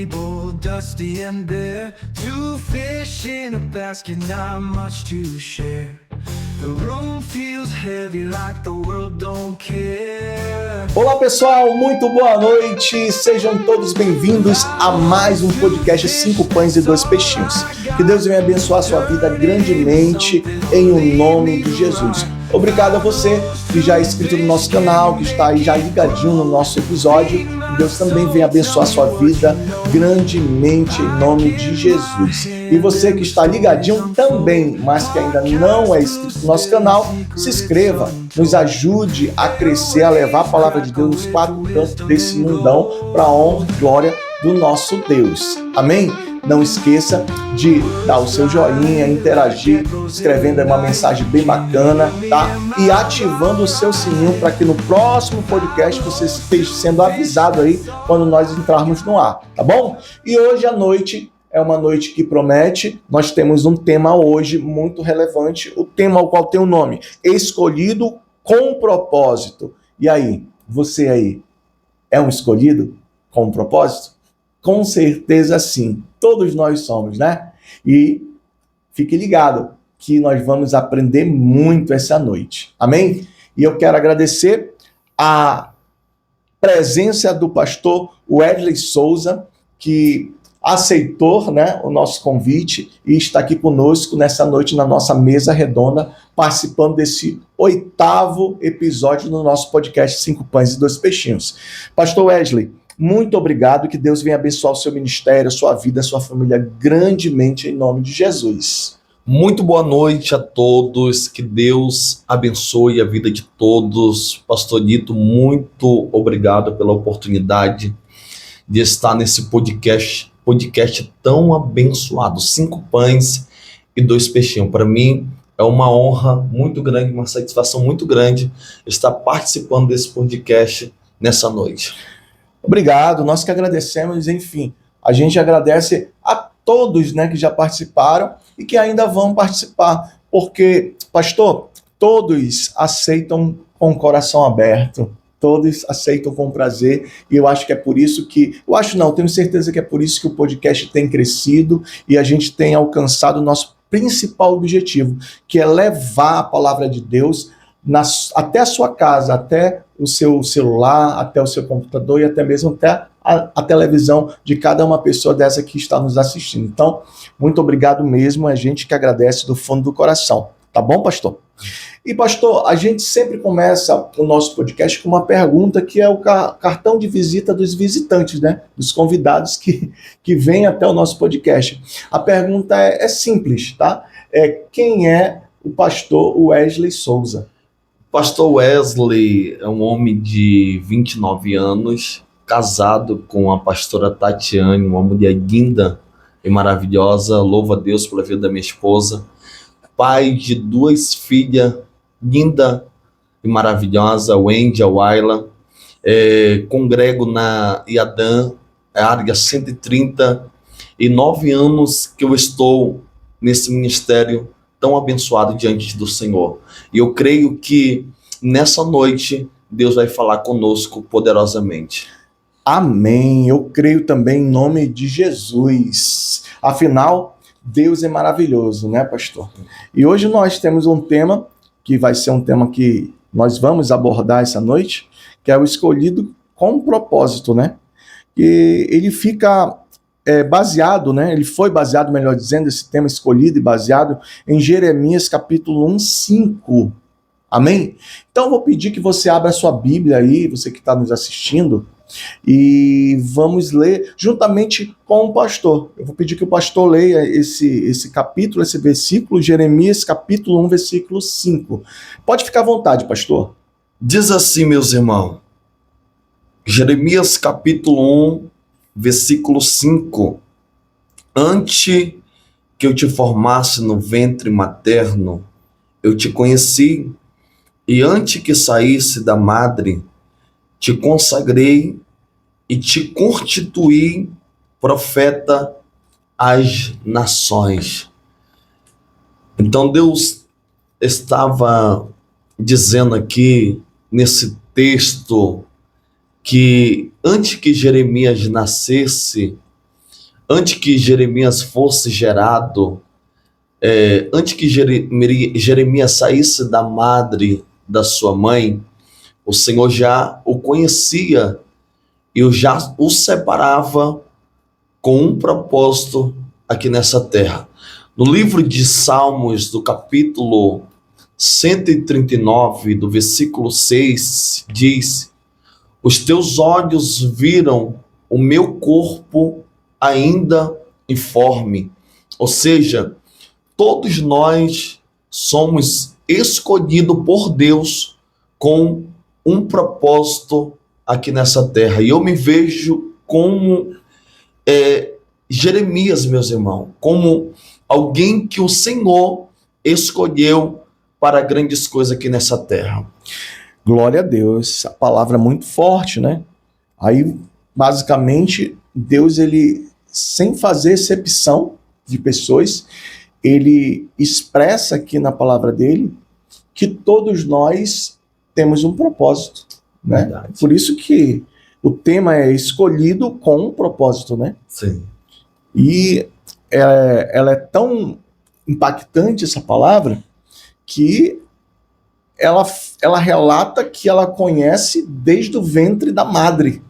table, dusty and bare. Two fish in a basket, not much to share. The room feels heavy like the world don't care. Olá pessoal, muito boa noite, sejam todos bem-vindos a mais um podcast 5 Pães e 2 Peixinhos. Que Deus venha abençoar a sua vida grandemente em o nome de Jesus. Obrigado a você que já é inscrito no nosso canal, que está aí já ligadinho no nosso episódio. Que Deus também venha abençoar a sua vida grandemente em nome de Jesus. E você que está ligadinho também, mas que ainda não é inscrito no nosso canal, se inscreva, nos ajude a crescer, a levar a palavra de Deus nos quatro cantos desse mundão para a honra e glória do nosso Deus. Amém? Não esqueça de dar o seu joinha, interagir, escrevendo uma mensagem bem bacana, tá? E ativando o seu sininho para que no próximo podcast você esteja sendo avisado aí quando nós entrarmos no ar, tá bom? E hoje à noite é uma noite que promete. Nós temos um tema hoje muito relevante, o tema ao qual tem o nome Escolhido com Propósito. E aí, você aí é um escolhido com propósito? Com certeza sim, todos nós somos, né? E fique ligado que nós vamos aprender muito essa noite, amém? E eu quero agradecer a presença do pastor Wesley Souza, que aceitou, né, o nosso convite e está aqui conosco nessa noite na nossa mesa redonda, participando desse 8º episódio do nosso podcast 5 Pães e 2 Peixinhos. Pastor Wesley, muito obrigado, que Deus venha abençoar o seu ministério, a sua vida, a sua família grandemente em nome de Jesus. Muito boa noite a todos, que Deus abençoe a vida de todos. Pastor Nito, muito obrigado pela oportunidade de estar nesse podcast tão abençoado, 5 Pães e 2 Peixinhos. Para mim é uma honra muito grande, uma satisfação muito grande estar participando desse podcast nessa noite. Obrigado, nós que agradecemos, enfim, a gente agradece a todos, né, que já participaram e que ainda vão participar, porque, pastor, todos aceitam com o coração aberto, todos aceitam com prazer, e eu acho que é por isso que, tenho certeza que é por isso que o podcast tem crescido e a gente tem alcançado o nosso principal objetivo, que é levar a palavra de Deus até a sua casa, até o seu celular, até o seu computador e até mesmo até a televisão de cada uma pessoa dessa que está nos assistindo. Então, muito obrigado mesmo, a gente que agradece do fundo do coração. Tá bom, pastor? E, pastor, a gente sempre começa o nosso podcast com uma pergunta que é o cartão de visita dos visitantes, né? Dos convidados que vêm até o nosso podcast. A pergunta é simples, tá? Quem é o pastor Wesley Souza? Pastor Wesley é um homem de 29 anos, casado com a pastora Tatiane, uma mulher linda e maravilhosa. Louvo a Deus pela vida da minha esposa. Pai de 2 filhas, linda e maravilhosa, Wendy e Waila. Congrego na Iadã, área 139 anos que eu estou nesse ministério tão abençoado diante do Senhor. E eu creio que nessa noite Deus vai falar conosco poderosamente. Amém. Eu creio também em nome de Jesus. Afinal, Deus é maravilhoso, né, pastor? E hoje nós temos um tema que vai ser um tema que nós vamos abordar essa noite, que é o escolhido com propósito, né? E ele fica baseado, né? Ele foi baseado, melhor dizendo, esse tema escolhido e baseado em Jeremias capítulo 1:5. Amém? Então eu vou pedir que você abra a sua Bíblia aí, você que está nos assistindo, e vamos ler juntamente com o pastor. Eu vou pedir que o pastor leia esse capítulo, esse versículo, Jeremias capítulo 1, versículo 5. Pode ficar à vontade, pastor. Diz assim, meus irmãos, Jeremias capítulo 1, versículo 5. Antes que eu te formasse no ventre materno, eu te conheci, e antes que saísse da madre, te consagrei e te constituí profeta às nações. Então Deus estava dizendo aqui nesse texto que antes que Jeremias nascesse, antes que Jeremias fosse gerado, antes que Jeremias saísse da madre da sua mãe, o Senhor já o conhecia e já o separava com um propósito aqui nessa terra. No livro de Salmos, do capítulo 139, do versículo 6, diz: os teus olhos viram o meu corpo ainda informe. Ou seja, todos nós somos escolhidos por Deus com um propósito aqui nessa terra. E eu me vejo como Jeremias, meus irmãos, como alguém que o Senhor escolheu para grandes coisas aqui nessa terra. Glória a Deus, a palavra é muito forte, né? Aí, basicamente, Deus, ele, sem fazer excepção de pessoas, ele expressa aqui na palavra dele que todos nós temos um propósito, né? Verdade. Por isso que o tema é escolhido com um propósito, né? Sim. E ela é tão impactante, essa palavra, que ela relata que ela conhece desde o ventre da madre.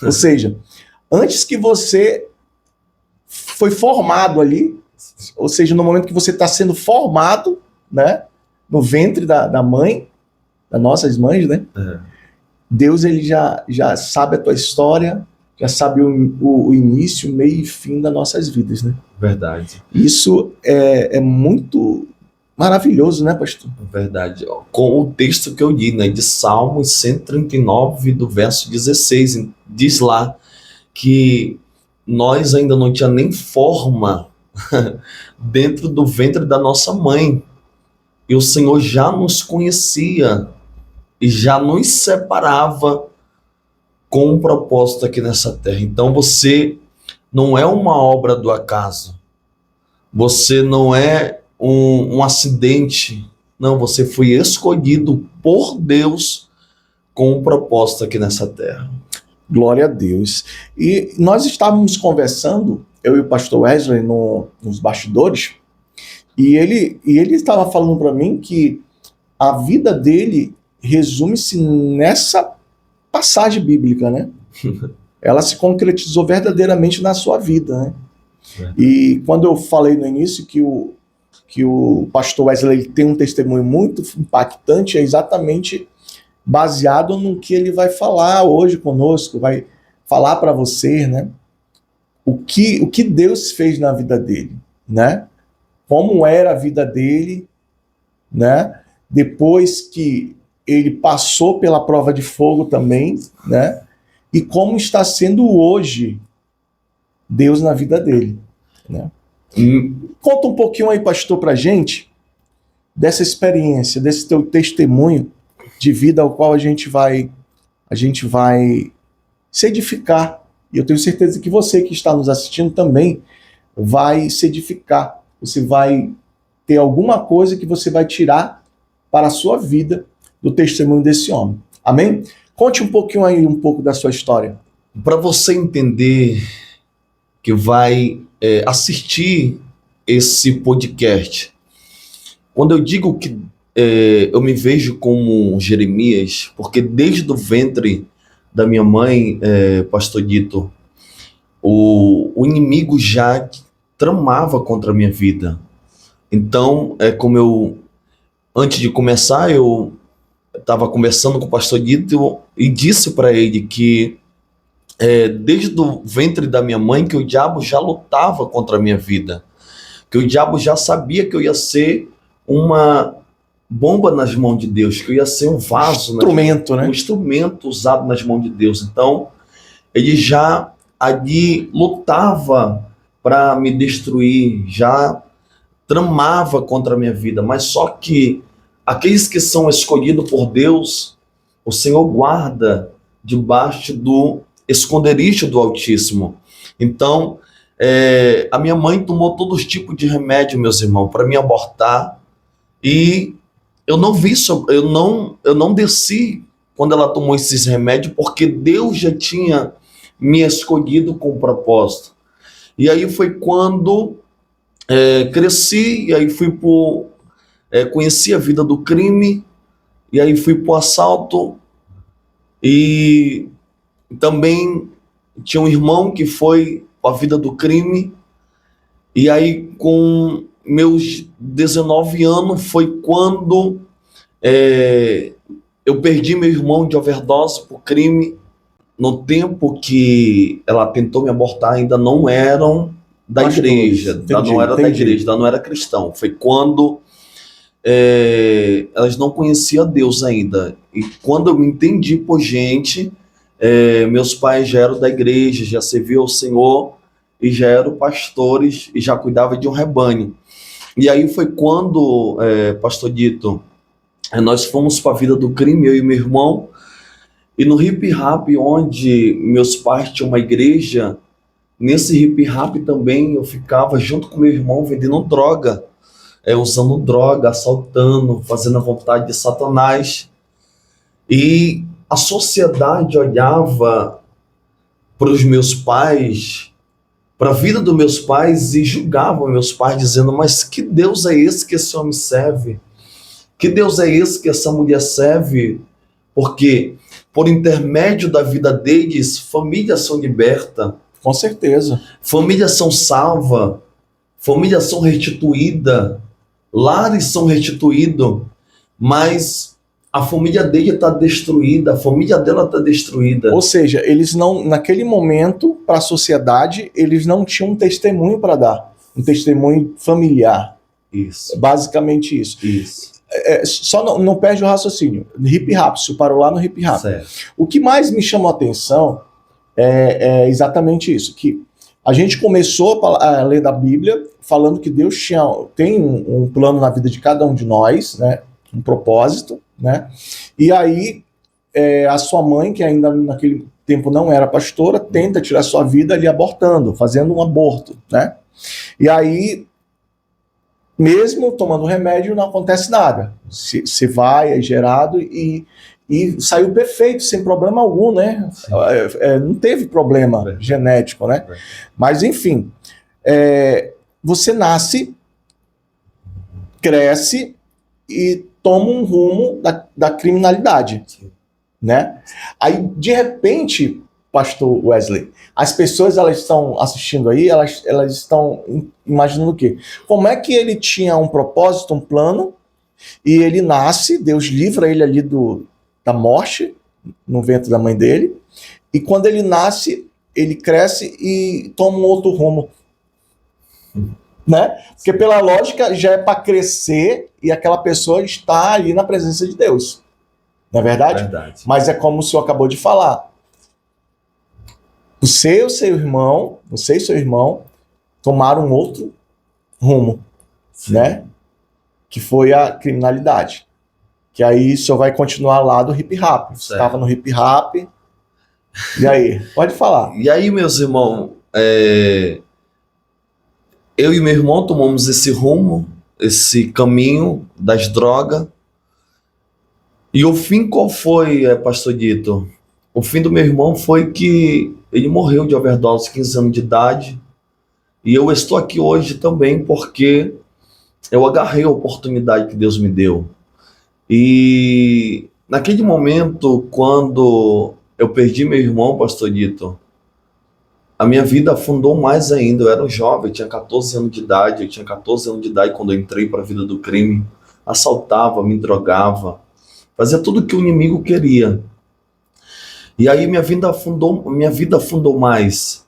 Ou seja, antes que você foi formado ali, ou seja, no momento que você está sendo formado, né, no ventre da mãe, das nossas mães, né? Deus, ele já sabe a tua história, já sabe o início, meio e fim das nossas vidas, né? Verdade. Isso é muito maravilhoso, né, pastor? Verdade. Com o texto que eu li, né, de Salmos 139, do verso 16, diz lá que nós ainda não tinha nem forma dentro do ventre da nossa mãe. E o Senhor já nos conhecia e já nos separava com um propósito aqui nessa terra. Então você não é uma obra do acaso. Você não é um acidente. Não, você foi escolhido por Deus com um propósito aqui nessa terra. Glória a Deus. E nós estávamos conversando, eu e o pastor Wesley, nos bastidores, e ele estava falando para mim que a vida dele resume-se nessa passagem bíblica, né? Ela se concretizou verdadeiramente na sua vida, né? E quando eu falei no início que o pastor Wesley tem um testemunho muito impactante, é exatamente baseado no que ele vai falar hoje conosco, vai falar para você, né? O que Deus fez na vida dele, né? Como era a vida dele, né? Depois que ele passou pela prova de fogo também, né? E como está sendo hoje Deus na vida dele, né? Conta um pouquinho aí, pastor, pra gente dessa experiência, desse teu testemunho de vida ao qual a gente vai se edificar. E eu tenho certeza que você que está nos assistindo também vai se edificar. Você vai ter alguma coisa que você vai tirar para a sua vida do testemunho desse homem. Amém? Conte um pouquinho aí, um pouco da sua história. Para você entender que vai assistir esse podcast, quando eu digo que eu me vejo como Jeremias, porque desde o ventre da minha mãe, pastor Dito, o inimigo já tramava contra a minha vida. Então, antes de começar, eu estava conversando com o pastor Dito e disse para ele que desde o ventre da minha mãe que o diabo já lutava contra a minha vida, que o diabo já sabia que eu ia ser uma bomba nas mãos de Deus, que eu ia ser um vaso, Instrumento, né? Um instrumento usado nas mãos de Deus. Então, ele já ali lutava para me destruir, já tramava contra a minha vida, mas só que aqueles que são escolhidos por Deus, o Senhor guarda debaixo do esconderijo do Altíssimo. Então, a minha mãe tomou todos os tipos de remédio, meus irmãos, para me abortar, e eu não desci quando ela tomou esses remédios, porque Deus já tinha me escolhido com propósito. E aí foi quando cresci, e aí conheci a vida do crime, e aí fui pro assalto, e também tinha um irmão que foi para a vida do crime, e aí com meus 19 anos foi quando eu perdi meu irmão de overdose por crime. No tempo que ela tentou me abortar, ainda não eram da igreja, não era da igreja, não era cristão. Foi quando elas não conheciam Deus ainda. E quando eu me entendi por gente, meus pais já eram da igreja, já serviam ao Senhor e já eram pastores e já cuidavam de um rebanho. E aí foi quando, pastor Dito, nós fomos para a vida do crime, eu e meu irmão, e no hip hop, onde meus pais tinham uma igreja, nesse hip hop também eu ficava junto com meu irmão vendendo droga, usando droga, assaltando, fazendo a vontade de Satanás. E a sociedade olhava para os meus pais, para a vida dos meus pais, e julgava meus pais, dizendo: mas que Deus é esse que esse homem serve? Que Deus é esse que essa mulher serve? Porque por intermédio da vida deles, famílias são libertas. Com certeza. Famílias são salvas, famílias são restituídas, lares são restituídos, mas a família dele está destruída, a família dela está destruída. Ou seja, eles não, naquele momento, para a sociedade, eles não tinham um testemunho para dar, um testemunho familiar. Isso. Basicamente isso. Isso. Só não perde o raciocínio. Hip hop, se parou lá no hip hop. Certo. O que mais me chamou a atenção é exatamente isso, que a gente começou a ler da Bíblia falando que Deus tem um plano na vida de cada um de nós, né, um propósito, né, e aí a sua mãe, que ainda naquele tempo não era pastora, tenta tirar sua vida ali abortando, fazendo um aborto, né, e aí mesmo tomando remédio não acontece nada, você vai, é gerado e saiu perfeito, sem problema algum, né? Não teve problema genético, né? Mas, enfim, você nasce, cresce e toma um rumo da criminalidade, né? Aí, de repente, pastor Wesley, as pessoas, elas estão assistindo aí, elas estão imaginando o quê? Como é que ele tinha um propósito, um plano, e ele nasce, Deus livra ele ali da morte no ventre da mãe dele, e quando ele nasce, ele cresce e toma um outro rumo, né? Porque pela lógica já é para crescer e aquela pessoa está ali na presença de Deus, não é verdade? Verdade. Mas é como o senhor acabou de falar, você e seu irmão tomaram um outro rumo, Sim. né? Que foi a criminalidade. Que aí o senhor vai continuar lá do hip hop. Você estava no hip hop. E aí? Pode falar. E aí, meus irmãos, eu e meu irmão tomamos esse rumo, esse caminho das drogas. E o fim qual foi, pastor Dito? O fim do meu irmão foi que ele morreu de overdose, 15 anos de idade. E eu estou aqui hoje também porque eu agarrei a oportunidade que Deus me deu. E naquele momento, quando eu perdi meu irmão, pastor Dito, a minha vida afundou mais ainda. Eu era um jovem, eu tinha 14 anos de idade. Eu tinha 14 anos de idade quando eu entrei para a vida do crime. Assaltava, me drogava, fazia tudo que o inimigo queria. E aí minha vida afundou mais.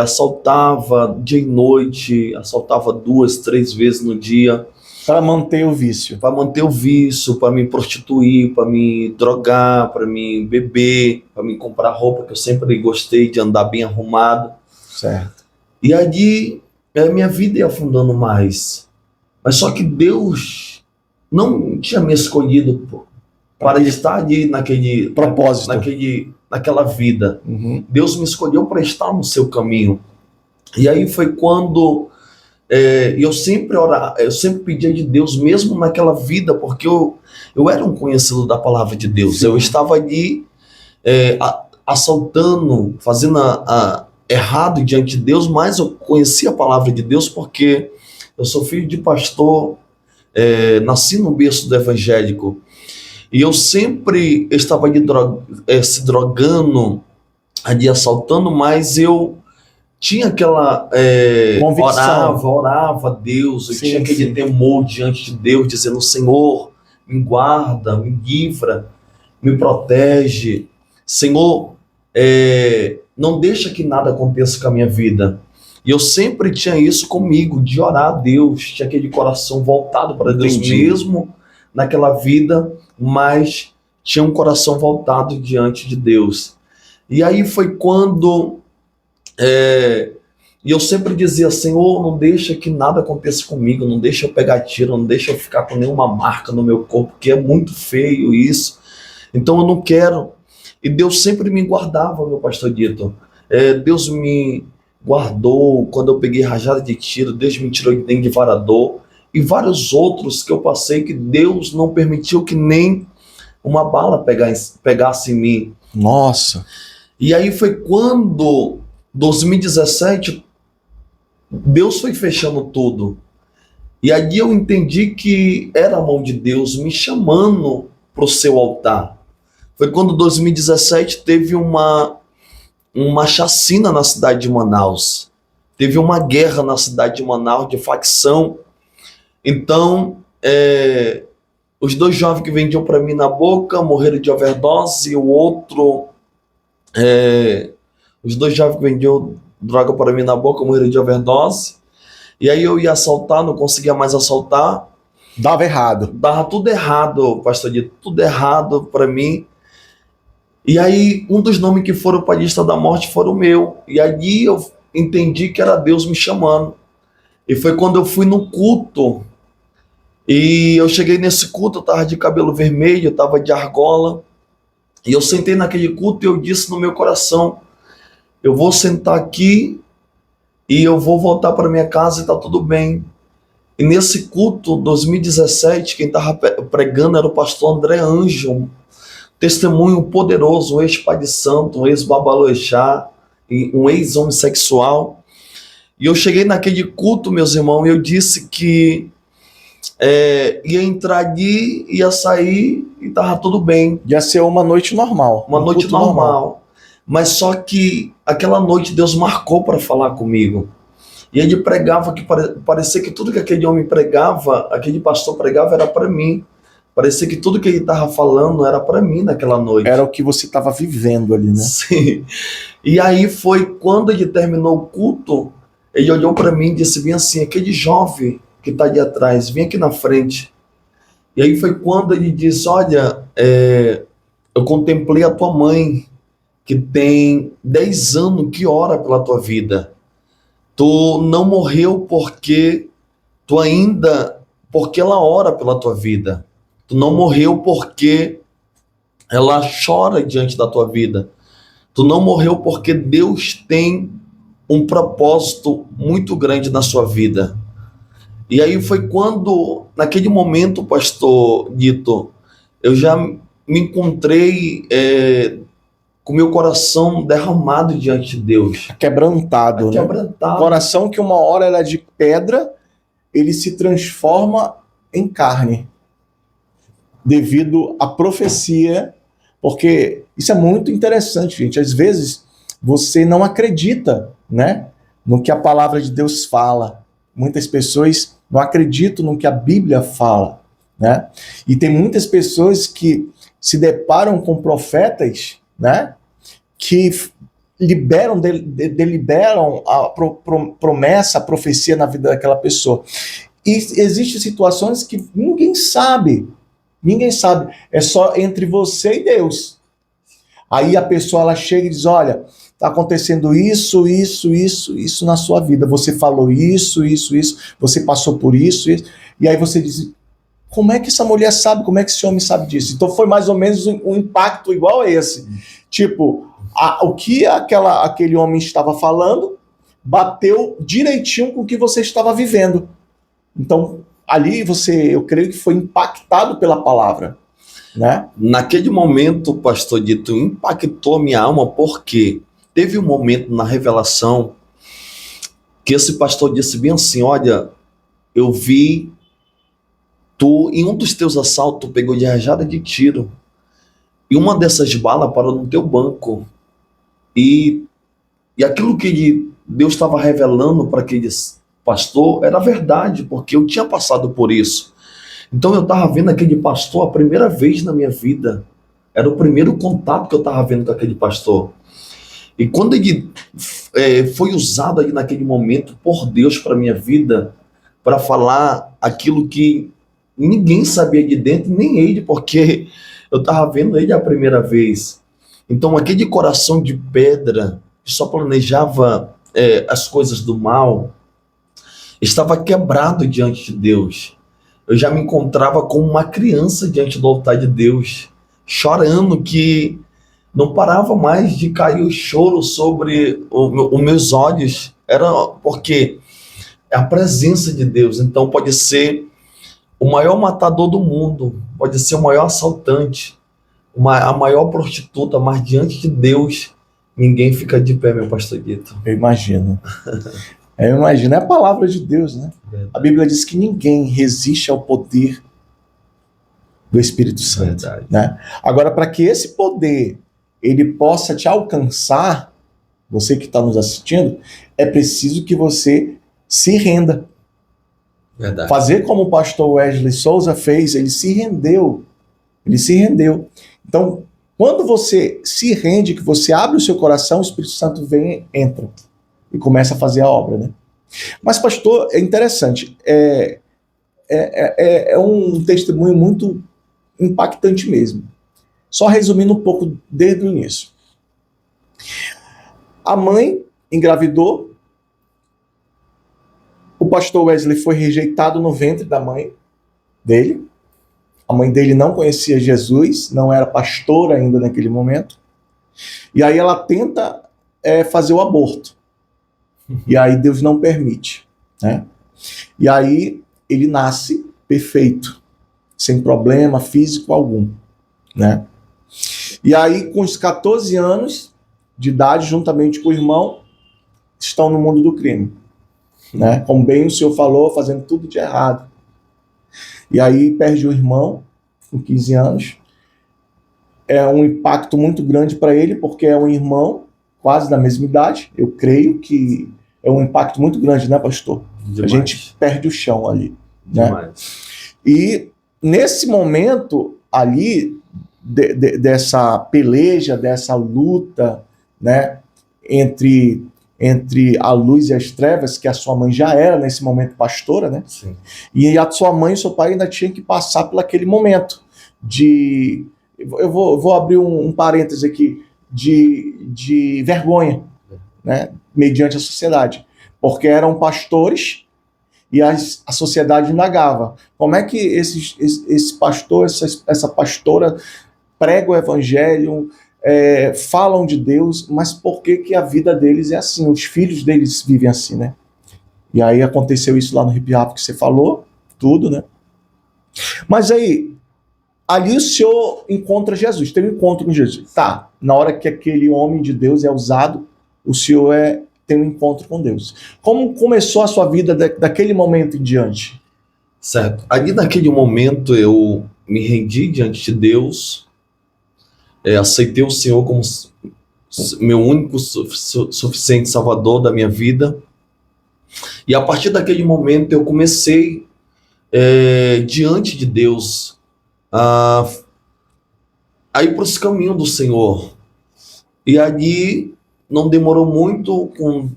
Assaltava dia e noite, assaltava 2, 3 vezes no dia. Para manter o vício. Para manter o vício, para me prostituir, para me drogar, para me beber, para me comprar roupa, que eu sempre gostei de andar bem arrumado. Certo. E ali minha vida ia afundando mais. Mas só que Deus não tinha me escolhido para estar ali naquele propósito, naquela vida. Uhum. Deus me escolheu para estar no seu caminho. E aí foi quando eu sempre pedia de Deus, mesmo naquela vida, porque eu era um conhecedor da palavra de Deus. Sim. Eu estava ali assaltando, fazendo errado diante de Deus, mas eu conheci a palavra de Deus porque eu sou filho de pastor, nasci no berço do evangélico, e eu sempre estava ali se drogando, ali assaltando, mas eu tinha aquela Convicção. orava a Deus, eu Sim, tinha aquele sim. temor diante de Deus, dizendo: Senhor, me guarda, me livra, me protege, Senhor, não deixa que nada aconteça com a minha vida. E eu sempre tinha isso comigo, de orar a Deus, tinha aquele coração voltado para Deus, Entendi. mesmo naquela vida, mas tinha um coração voltado diante de Deus. E aí foi quando e eu sempre dizia: Senhor, não deixa que nada aconteça comigo, não deixa eu pegar tiro, não deixa eu ficar com nenhuma marca no meu corpo, porque é muito feio isso. Então eu não quero. E Deus sempre me guardava, meu pastor Dito. Deus me guardou quando eu peguei rajada de tiro, Deus me tirou de dentro de varador, e vários outros que eu passei que Deus não permitiu que nem uma bala pegasse em mim. Nossa. E aí foi quando, 2017, Deus foi fechando tudo. E ali eu entendi que era a mão de Deus me chamando para o seu altar. Foi quando, 2017, teve uma chacina na cidade de Manaus. Teve uma guerra na cidade de Manaus, de facção. Então, os 2 jovens que vendiam para mim na boca morreram de overdose, e o outro... os 2 jovens que vendiam droga para mim na boca morreram de overdose. E aí eu ia assaltar, não conseguia mais assaltar. Dava errado. Dava tudo errado, pastor Dito, tudo errado para mim. E aí um dos nomes que foram para a lista da morte foi o meu. E ali eu entendi que era Deus me chamando. E foi quando eu fui no culto. E eu cheguei nesse culto, eu estava de cabelo vermelho, eu estava de argola. E eu sentei naquele culto e eu disse no meu coração: eu vou sentar aqui e eu vou voltar para minha casa e está tudo bem. E nesse culto, 2017, quem estava pregando era o pastor André Ângelo, um testemunho poderoso, um ex-pai de santo, um ex-babaloixá, um ex-homossexual. E eu cheguei naquele culto, meus irmãos, e eu disse que ia entrar ali, ia sair e estava tudo bem. Ia ser uma noite normal. Uma noite normal. Mas só que aquela noite Deus marcou para falar comigo. E ele pregava que parecia que tudo que aquele homem pregava, aquele pastor pregava, era para mim. Parecia que tudo que ele estava falando era para mim naquela noite. Era o que você estava vivendo ali, né? Sim. E aí foi quando ele terminou o culto, ele olhou para mim e disse bem assim: aquele jovem que está ali atrás, vem aqui na frente. E aí foi quando ele disse: olha, eu contemplei a tua mãe, que tem 10 anos que ora pela tua vida. Tu não morreu porque ela ora pela tua vida. Tu não morreu porque ela chora diante da tua vida. Tu não morreu porque Deus tem um propósito muito grande na sua vida. E aí foi quando, naquele momento, pastor Dito, eu já me encontrei com meu coração derramado diante de Deus. Quebrantado, né? Quebrantado. Coração que uma hora era de pedra, ele se transforma em carne. Devido à profecia, porque isso é muito interessante, gente. Às vezes você não acredita, né, no que a palavra de Deus fala. Muitas pessoas não acreditam no que a Bíblia fala, né? E tem muitas pessoas que se deparam com profetas, né, que deliberam a promessa, a profecia na vida daquela pessoa. E existem situações que ninguém sabe. Ninguém sabe, é só entre você e Deus. Aí a pessoa ela chega e diz: olha, está acontecendo isso na sua vida. Você falou isso, você passou por isso. E aí você diz: como é que essa mulher sabe? Como é que esse homem sabe disso? Então foi mais ou menos um impacto igual a esse. Tipo, o que aquele homem estava falando bateu direitinho com o que você estava vivendo. Então, ali eu creio que foi impactado pela palavra, né? Naquele momento, pastor Dito, impactou minha alma, porque teve um momento na revelação que esse pastor disse bem assim: olha, eu vi tu, em um dos teus assaltos, tu pegou de rajada de tiro, e uma dessas balas parou no teu banco. E aquilo que Deus estava revelando para aquele pastor era verdade, porque eu tinha passado por isso. Então eu estava vendo aquele pastor a primeira vez na minha vida. Era o primeiro contato que eu estava vendo com aquele pastor. E quando ele foi usado ali naquele momento por Deus para minha vida, para falar aquilo que ninguém sabia de dentro, nem ele, porque eu estava vendo ele a primeira vez. Então aquele coração de pedra que só planejava as coisas do mal estava quebrado diante de Deus. Eu já me encontrava como uma criança diante do altar de Deus, chorando, que não parava mais de cair o choro sobre os meus olhos. Era porque é a presença de Deus. Então pode ser o maior matador do mundo, pode ser o maior assaltante, a maior prostituta, mas diante de Deus ninguém fica de pé, meu pastor Guito. Eu imagino. É a palavra de Deus, né? A Bíblia diz que ninguém resiste ao poder do Espírito Santo. Verdade. Né? Agora, para que esse poder ele possa te alcançar, você que está nos assistindo, é preciso que você se renda. Verdade. Fazer como o pastor Wesley Souza fez, ele se rendeu. Ele se rendeu. Então, quando você se rende, que você abre o seu coração, o Espírito Santo vem, entra e começa a fazer a obra, né? Mas, pastor, é interessante. É um testemunho muito impactante mesmo. Só resumindo um pouco desde o início. A mãe engravidou. O pastor Wesley foi rejeitado no ventre da mãe dele. A mãe dele não conhecia Jesus, não era pastora ainda naquele momento. E aí ela tenta fazer o aborto. E aí Deus não permite. Né? E aí ele nasce perfeito, sem problema físico algum. Né? E aí, com os 14 anos de idade, juntamente com o irmão, estão no mundo do crime. Né? Como bem o senhor falou, fazendo tudo de errado. E aí perde o irmão, com 15 anos. É um impacto muito grande para ele, porque é um irmão quase da mesma idade. Eu creio que é um impacto muito grande, né, pastor? Demais. A gente perde o chão ali. Né? Demais. E nesse momento ali, dessa peleja, dessa luta, né, entre a luz e as trevas, que a sua mãe já era nesse momento pastora, né? Sim. E a sua mãe e seu pai ainda tinham que passar por aquele momento de... Eu vou abrir um parêntese aqui, de vergonha, né? Mediante a sociedade. Porque eram pastores e a sociedade indagava. Como é que esse pastor, essa pastora prega o evangelho, falam de Deus, mas por que a vida deles é assim? Os filhos deles vivem assim, né? E aí aconteceu isso lá no Hip Hop que você falou, tudo, né? Mas aí, ali o senhor encontra Jesus, tem um encontro com Jesus. Tá, na hora que aquele homem de Deus é usado, o senhor tem um encontro com Deus. Como começou a sua vida daquele momento em diante? Certo. Ali naquele momento eu me rendi diante de Deus, aceitei o Senhor como meu único suficiente Salvador da minha vida. E a partir daquele momento eu comecei diante de Deus a ir para os caminhos do Senhor. E ali não demorou muito, com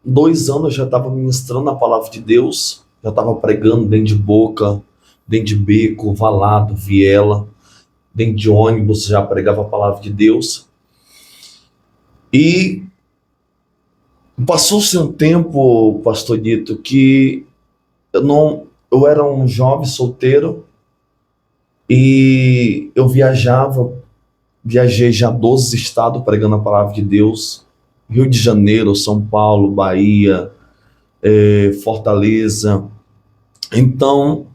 2 anos eu já estava ministrando a palavra de Deus, já estava pregando dentro de boca, dentro de beco, valado, viela, dentro de ônibus, já pregava a palavra de Deus. E passou-se um tempo, pastor Dito, que eu era um jovem solteiro e eu viajei já 12 estados pregando a palavra de Deus, Rio de Janeiro, São Paulo, Bahia, Fortaleza. Então,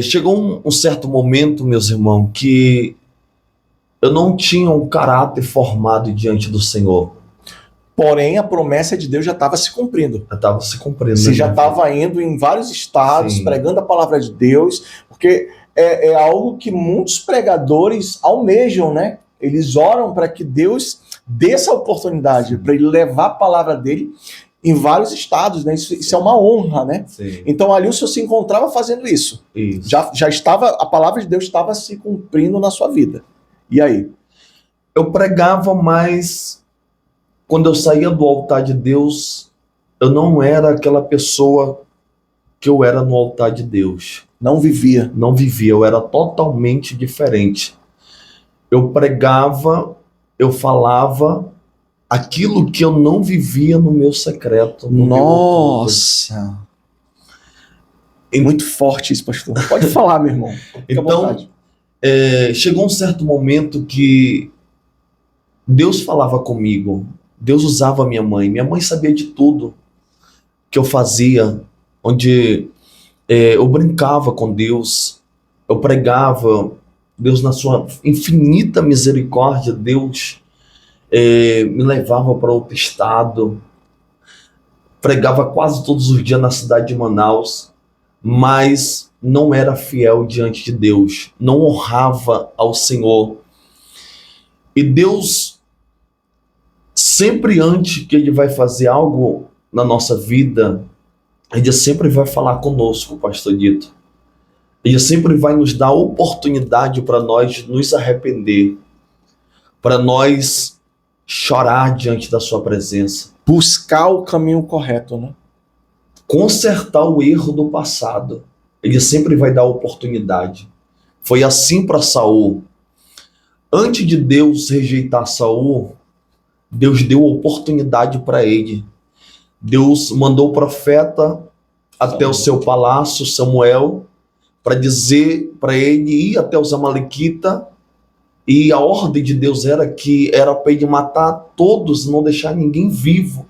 chegou um certo momento, meus irmãos, que eu não tinha um caráter formado diante do Senhor. Porém, a promessa de Deus já estava se cumprindo. Eu estava se cumprindo. Você já na minha vida. estava indo em vários estados, Sim. pregando a palavra de Deus, porque é algo que muitos pregadores almejam, né? Eles oram para que Deus dê essa oportunidade, para ele levar a palavra dele em vários estados, né? Isso é uma honra, né? Sim, Então ali o senhor se encontrava fazendo isso. isso. Já estava, a palavra de Deus estava se cumprindo na sua vida. E aí? Eu pregava, mas quando eu saía do altar de Deus, eu não era aquela pessoa que eu era no altar de Deus. Não vivia. Não vivia, eu era totalmente diferente. Eu pregava, eu falava aquilo que eu não vivia no meu secreto. No meu oculto. Nossa! Muito forte isso, pastor. Pode falar, meu irmão. Fique à Então, vontade. chegou um certo momento que Deus falava comigo. Deus usava a minha mãe. Minha mãe sabia de tudo que eu fazia, onde eu brincava com Deus, eu pregava. Deus, na sua infinita misericórdia, Deus me levava para outro estado, pregava quase todos os dias na cidade de Manaus, mas não era fiel diante de Deus, não honrava ao Senhor. E Deus, sempre antes que Ele vai fazer algo na nossa vida, Ele sempre vai falar conosco, pastor Dito. Ele sempre vai nos dar oportunidade para nós nos arrepender, para nós chorar diante da sua presença, Buscar o caminho correto, né? consertar o erro do passado. Ele sempre vai dar oportunidade. Foi assim para Saul. Antes de Deus rejeitar Saul, Deus deu oportunidade para ele. Deus mandou o profeta até o seu palácio, Samuel, para dizer para ele ir até os amalequitas, e a ordem de Deus era para ele matar todos, não deixar ninguém vivo.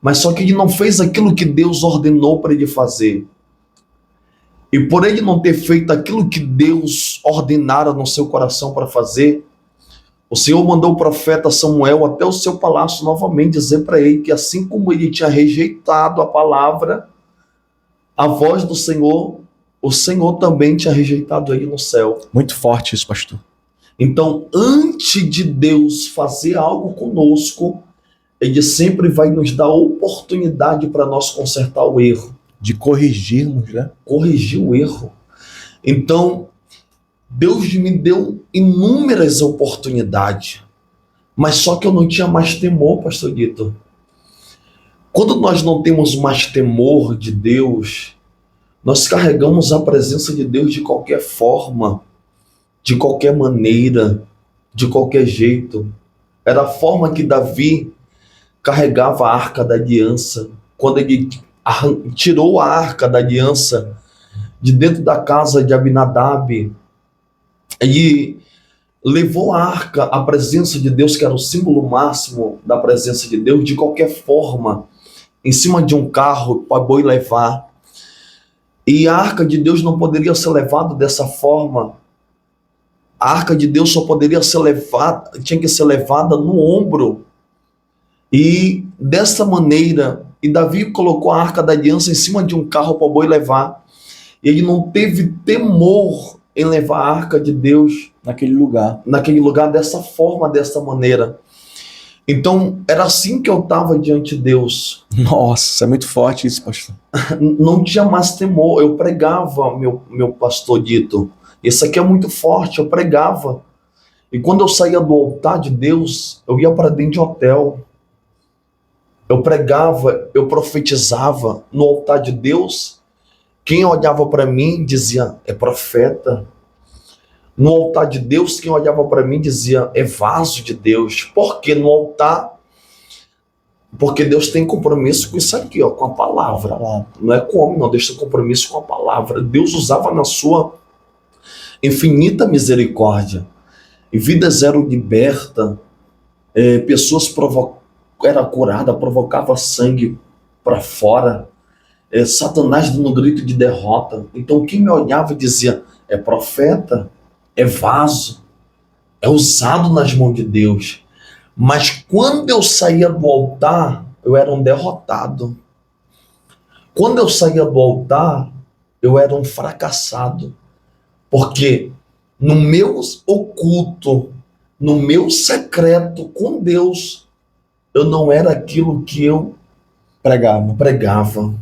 Mas só que ele não fez aquilo que Deus ordenou para ele fazer. E por ele não ter feito aquilo que Deus ordenara no seu coração para fazer, o Senhor mandou o profeta Samuel até o seu palácio novamente dizer para ele que assim como ele tinha rejeitado a palavra, a voz do Senhor, o Senhor também tinha rejeitado ele no céu. Muito forte isso, pastor. Então, antes de Deus fazer algo conosco, Ele sempre vai nos dar oportunidade para nós consertar o erro. De corrigirmos, né? Corrigir o erro. Então, Deus me deu inúmeras oportunidades, mas só que eu não tinha mais temor, pastor Dito. Quando nós não temos mais temor de Deus, nós carregamos a presença de Deus de qualquer forma, de qualquer maneira, de qualquer jeito. Era a forma que Davi carregava a arca da aliança. Quando ele tirou a arca da aliança de dentro da casa de Abinadab, ele levou a arca, a presença de Deus, que era o símbolo máximo da presença de Deus, de qualquer forma, em cima de um carro para boi levar. E a arca de Deus não poderia ser levada dessa forma. A arca de Deus só poderia ser levada, tinha que ser levada no ombro. E dessa maneira, e Davi colocou a arca da aliança em cima de um carro para o boi levar. E ele não teve temor em levar a arca de Deus Naquele lugar dessa forma, dessa maneira. Então, era assim que eu estava diante de Deus. Nossa, é muito forte isso, pastor. Não tinha mais temor. Eu pregava, meu pastor Dito. Isso aqui é muito forte, eu pregava. E quando eu saía do altar de Deus, eu ia para dentro de hotel. Eu pregava, eu profetizava no altar de Deus. Quem olhava para mim dizia, é profeta. No altar de Deus, quem olhava para mim dizia, é vaso de Deus. Por quê? No altar, porque Deus tem compromisso com isso aqui, ó, com a palavra. Não é com o homem, não. Deus tem compromisso com a palavra. Deus usava na sua infinita misericórdia. E vidas eram libertas, pessoas eram curadas, provocava sangue para fora. Satanás dando um grito de derrota. Então quem me olhava dizia, é profeta, é vaso. é usado nas mãos de Deus. Mas quando eu saía do altar, eu era um derrotado. Quando eu saía do altar, eu era um fracassado. Porque no meu oculto, no meu secreto com Deus, eu não era aquilo que eu pregava.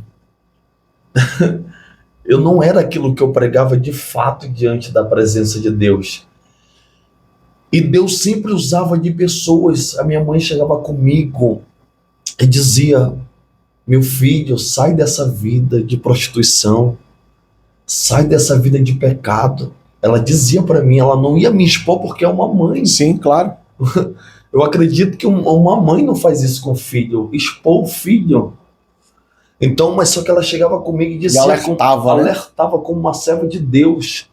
Eu não era aquilo que eu pregava de fato diante da presença de Deus. E Deus sempre usava de pessoas. A minha mãe chegava comigo e dizia: meu filho, sai dessa vida de prostituição, sai dessa vida de pecado. Ela dizia para mim, ela não ia me expor porque é uma mãe. Sim, claro. Eu acredito que uma mãe não faz isso com o filho, expor o filho. Então, mas só que ela chegava comigo e dizia, alertava como uma serva de Deus.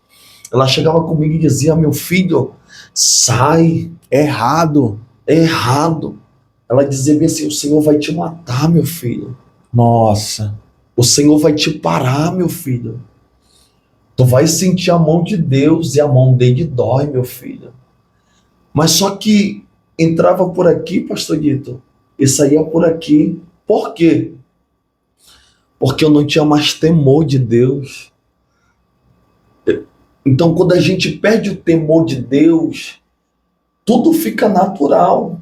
Ela chegava comigo e dizia: meu filho, sai. É errado. É errado. Ela dizia bem assim: o Senhor vai te matar, meu filho. Nossa. O Senhor vai te parar, meu filho. Tu vai sentir a mão de Deus e a mão dele dói, meu filho. Mas só que entrava por aqui, pastor Dito, e saía por aqui. Por quê? Porque eu não tinha mais temor de Deus. Então, quando a gente perde o temor de Deus, tudo fica natural.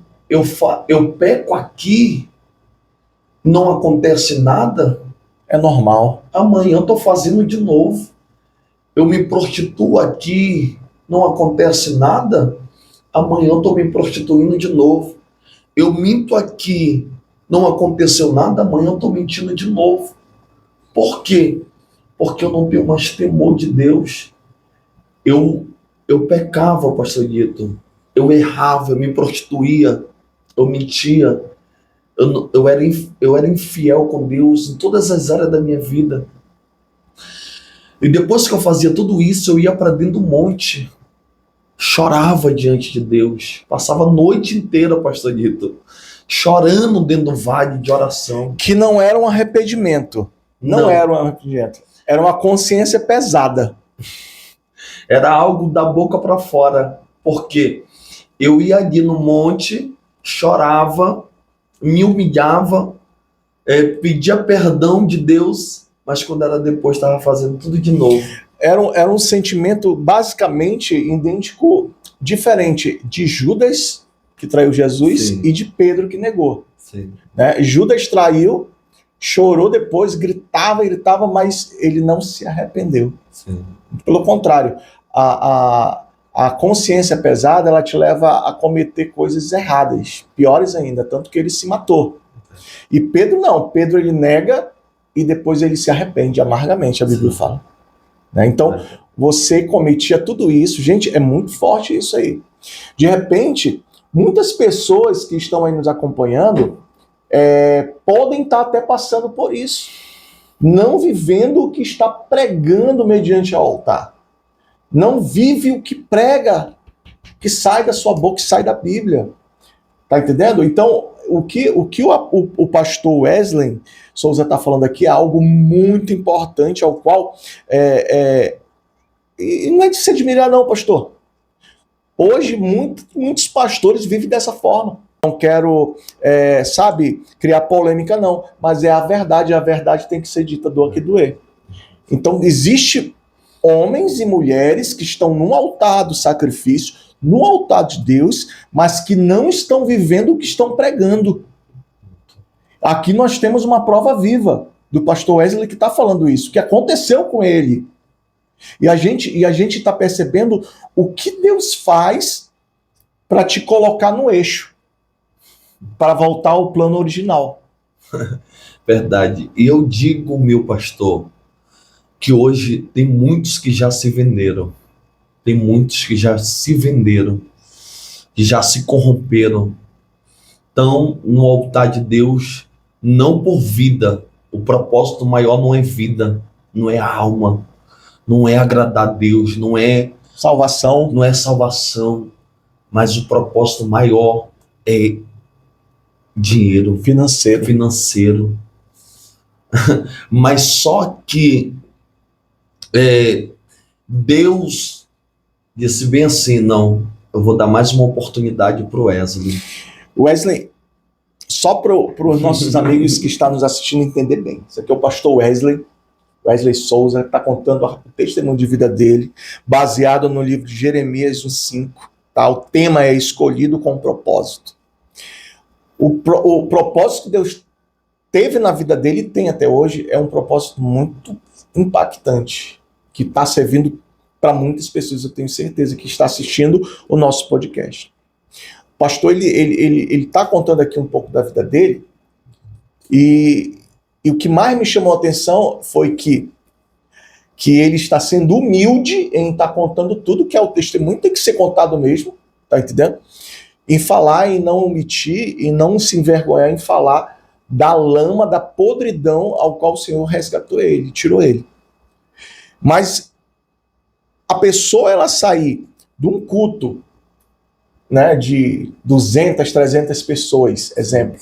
Eu peco aqui, não acontece nada, é normal. Amanhã eu estou fazendo de novo. Eu me prostituo aqui, não acontece nada, amanhã eu estou me prostituindo de novo. Eu minto aqui, não aconteceu nada, amanhã eu estou mentindo de novo. Por quê? Porque eu não tenho mais temor de Deus. Eu pecava, pastor Dito. Eu errava, eu me prostituía, eu mentia. Eu era infiel com Deus em todas as áreas da minha vida. E depois que eu fazia tudo isso, eu ia para dentro do monte. Chorava diante de Deus. Passava a noite inteira, pastor Dito, chorando dentro do vale de oração. Que não era um arrependimento. Não era um arrependimento. Era uma consciência pesada. Era algo da boca para fora. Porque eu ia ali no monte, chorava, me humilhava, pedia perdão de Deus, mas quando era depois estava fazendo tudo de novo. Era um sentimento basicamente idêntico, diferente de Judas, que traiu Jesus, sim, e de Pedro, que negou. Sim. Né? Judas traiu, chorou depois, gritava, mas ele não se arrependeu. Sim. Pelo contrário, a consciência pesada, ela te leva a cometer coisas erradas, piores ainda, tanto que ele se matou. E Pedro não, Pedro ele nega e depois ele se arrepende amargamente, a Bíblia fala. Né? Então, você cometia tudo isso, gente, é muito forte isso aí. De repente, muitas pessoas que estão aí nos acompanhando podem estar até passando por isso, não vivendo o que está pregando mediante o altar. Não vive o que prega, que sai da sua boca, que sai da Bíblia. Tá entendendo? Então, o que o pastor Wesley Souza está falando aqui é algo muito importante, ao qual e não é de se admirar não, pastor. Hoje, muitos pastores vivem dessa forma. Não quero, criar polêmica não, mas é a verdade tem que ser dita, doa que doer. Então, existe homens e mulheres que estão no altar do sacrifício, no altar de Deus, mas que não estão vivendo o que estão pregando. Aqui nós temos uma prova viva do pastor Wesley que está falando isso, que aconteceu com ele. E a gente está percebendo o que Deus faz para te colocar no eixo, para voltar ao plano original. Verdade. E eu digo, meu pastor, que hoje tem muitos que já se venderam. Tem muitos que já se venderam, que já se corromperam. Estão no altar de Deus, não por vida. O propósito maior não é vida, não é alma, não é agradar a Deus, não é salvação, mas o propósito maior é dinheiro, financeiro. Mas só que Deus disse bem assim: não, eu vou dar mais uma oportunidade para o Wesley. Wesley, só para os nossos amigos que estão nos assistindo entender bem. Esse aqui é o pastor Wesley Souza, está contando o testemunho de vida dele, baseado no livro de Jeremias 1:5. Tá? O tema é escolhido com propósito. O propósito que Deus teve na vida dele e tem até hoje é um propósito muito impactante, que está servindo para muitas pessoas, eu tenho certeza, que está assistindo o nosso podcast. O pastor, ele está contando aqui um pouco da vida dele, e o que mais me chamou a atenção foi que ele está sendo humilde em estar contando tudo, que é o testemunho, tem que ser contado mesmo, tá entendendo? Em falar e não omitir, e não se envergonhar em falar da lama, da podridão ao qual o Senhor resgatou ele, tirou ele. Mas a pessoa, ela sair de um culto, né, de 200, 300 pessoas, exemplo,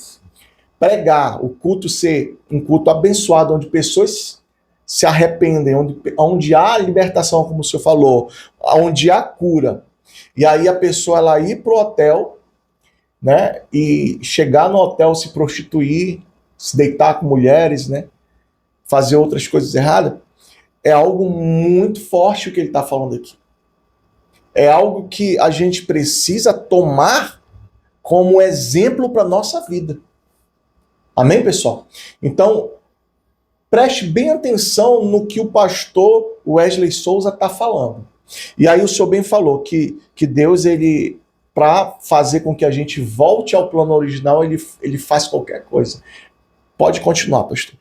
pregar, o culto ser um culto abençoado, onde pessoas se arrependem, onde há libertação, como o senhor falou, onde há cura, e aí a pessoa, ela ir para o hotel, né, e chegar no hotel, se prostituir, se deitar com mulheres, né, fazer outras coisas erradas, é algo muito forte o que ele está falando aqui. É algo que a gente precisa tomar como exemplo para a nossa vida. Amém, pessoal? Então, preste bem atenção no que o pastor Wesley Souza está falando. E aí o senhor bem falou que Deus, ele, para fazer com que a gente volte ao plano original, ele faz qualquer coisa. Pode continuar, pastor.